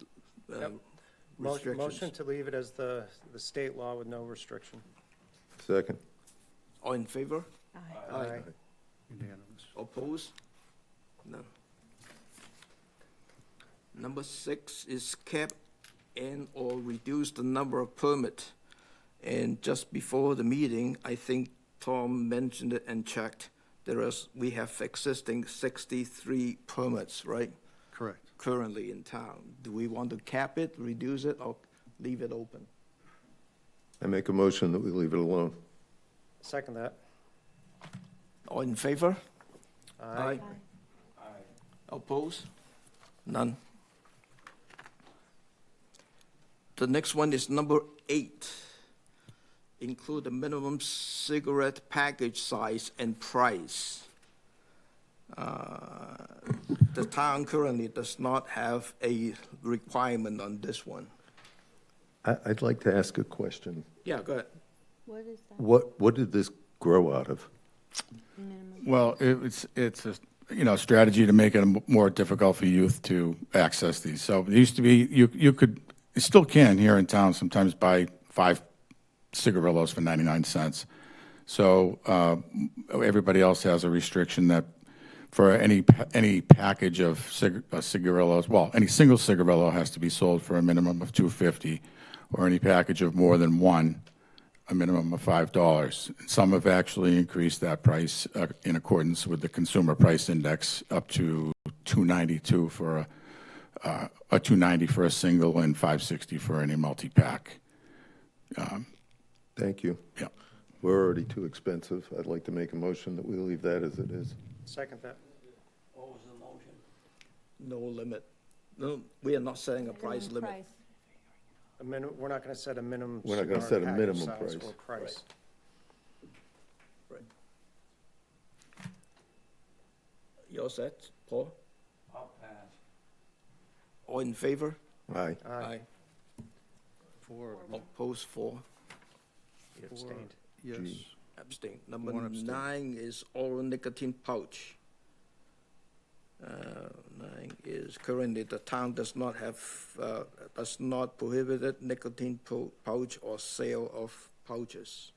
restrictions. Motion to leave it as the state law with no restriction. Second. All in favor? Aye. Unanimous. Oppose? None. Number 6 is cap and/or reduce the number of permit. And just before the meeting, I think Tom mentioned it and checked. We have existing 63 permits, right? Correct. Currently in town. Do we want to cap it, reduce it, or leave it open? I make a motion that we leave it alone. Second that. All in favor? Aye. Oppose? None. The next one is number 8. Include a minimum cigarette package size and price. The town currently does not have a requirement on this one. I'd like to ask a question. Yeah, go ahead. What is that? What did this grow out of? Well, it's a strategy to make it more difficult for youth to access these. So it used to be you still can here in town sometimes buy 5 cigarillos for 99 cents. So everybody else has a restriction that for any package of cigarillos, well, any single cigarillo has to be sold for a minimum of $2.50, or any package of more than one a minimum of $5. Some have actually increased that price in accordance with the Consumer Price Index up to $292 for a $290 for a single and $560 for any multi-pack. Thank you. Yeah. We're already too expensive. I'd like to make a motion that we leave that as it is. Second that. What was the motion? No limit. No, we are not setting a price limit. We're not going to set a minimum. We're not gonna cigar set a package minimum size price. or price. Right. You're set, Paul? I'll pass. All in favor? Aye. Aye. 4. Opposed, 4. You abstained. Yes. G. Abstain. Number One abstain. 9 is oral nicotine pouch. 9 is currently the town does not have, does not prohibited nicotine pouch or sale of pouches.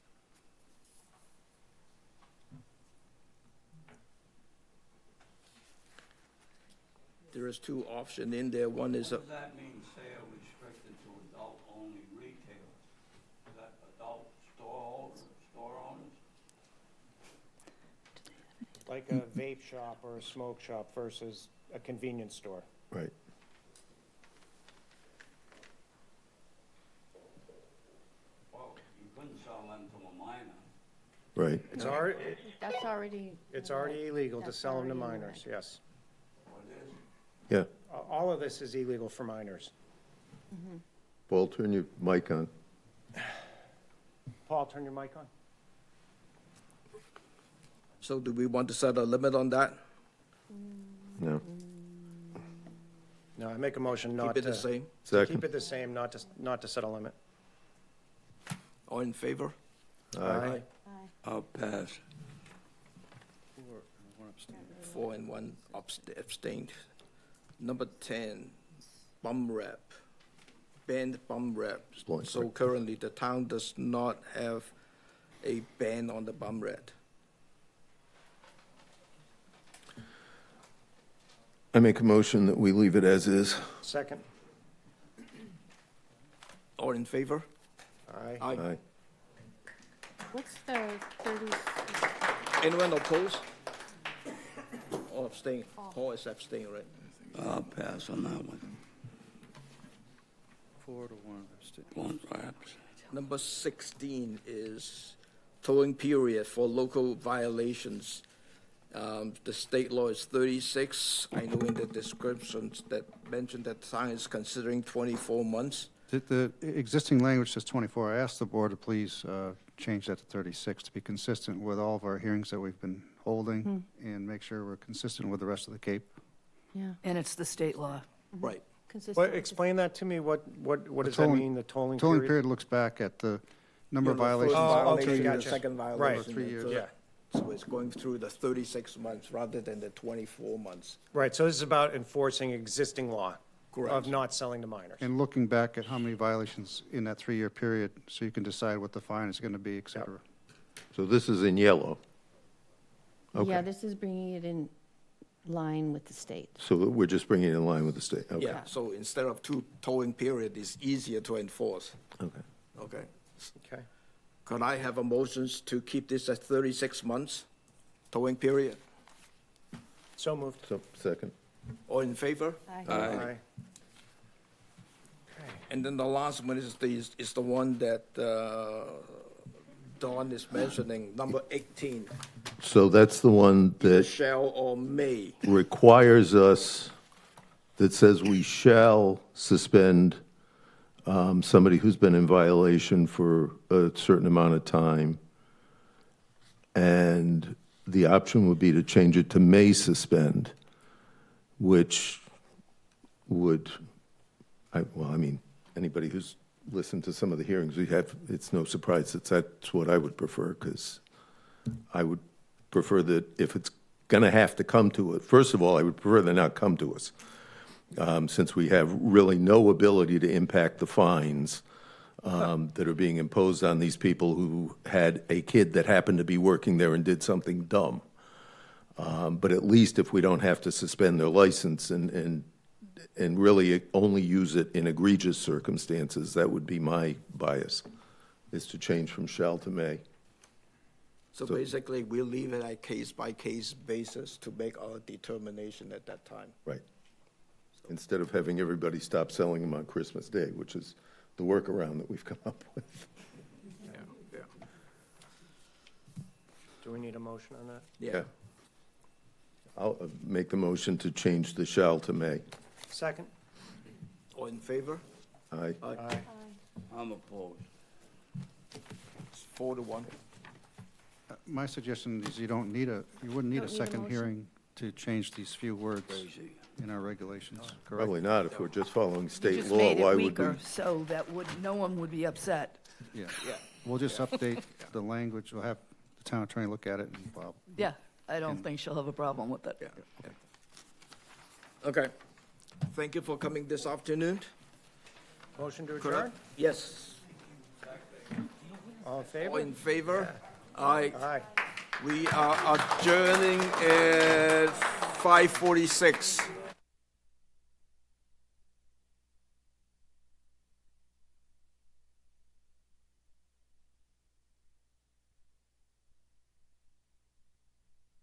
There is 2 options in there. One is What does that mean, sale restricted to adult-only retail? Is that adult store owners? Like a vape shop or a smoke shop versus a convenience store. Right. Well, you couldn't sell them to a minor. Right. It's already, That's already. it's already illegal to That's sell them to already minors, illegal. yes. What is? Yeah. All of this is illegal for minors. Paul, turn your mic on. Paul, turn your mic on. So do we want to set a limit on that? No. No, I make a motion not Keep to. it the same? Second. Keep it the same, not to set a limit. All in favor? Aye. I'll pass. 4 and 1 abstained. Number 10, bum wrap, banned bum wrap. Blunt So wrap. currently, the town does not have a ban on the bum wrap. I make a motion that we leave it as is. Second. All in favor? Aye. Aye. What's the 30? Anyone opposed? Or abstain? Paul is abstaining, right? I'll pass on that one. 4 to 1 abstain. Blunt wraps. Number 16 is towing period for local violations. The state law is 36. I know in the descriptions that mentioned that town is considering 24 months. The existing language says 24. I asked the board to please change that to 36 to be consistent with all of our hearings that we've been holding and make sure we're consistent with the rest of the Cape. Yeah. And it's the state law. Right. Consistent What, with the- explain that to me, what does that tolling- mean, the tolling Tolling period? period looks back at the number of You know, the violations. first Oh, okay, violation, the gotcha. second Right. violation. 3 and years. third. Yeah. So it's going through the 36 months rather than the 24 months. Right, so this is about enforcing existing law Correct. of not selling to minors. And looking back at how many violations in that 3-year period, so you can decide what the fine is going to be, et cetera. So this is in yellow. Okay. Yeah, this is bringing it in line with the state. So we're just bringing it in line with the state. Okay. Yeah, so instead of 2 towing period, it's easier to enforce. Okay. Okay. Okay. Could I have a motions to keep this at 36 months towing period? So moved. So, second. All in favor? Aye. And then the last one is the one that Don is mentioning, number 18, So that's the one that shall or may. requires us, that says we shall suspend somebody who's been in violation for a certain amount of time. And the option would be to change it to may suspend, which would, well, I mean, anybody who's listened to some of the hearings we have, it's no surprise that's what I would prefer, because I would prefer that if it's going to have to come to it, first of all, I would prefer they not come to us, since we have really no ability to impact the fines that are being imposed on these people who had a kid that happened to be working there and did something dumb. But at least if we don't have to suspend their license and really only use it in egregious circumstances, that would be my bias. is to change from shall to may. So basically, we'll leave it at case-by-case basis to make our determination at that time. Right. Instead of having everybody stop selling them on Christmas Day, which is the workaround that we've come up with. Yeah. Do we need a motion on that? Yeah. I'll make the motion to change the shall to may. Second? All in favor? Aye. Aye. I'm opposed. It's 4-1. My suggestion is you wouldn't need a Don't need a second motion. hearing to change these few words Crazy. in our regulations, correct? Probably not. If we're just following You state just law, made why it would we? weaker, so that no one would be upset. Yeah. We'll just update the language. We'll have the town attorney look at it and Bob. Yeah, I don't think she'll have a problem with it. Okay. Thank you for coming this afternoon. Motion to Could I- adjourn? Yes. All in All favor? in favor? Aye. Aye. We are adjourning at 5:46.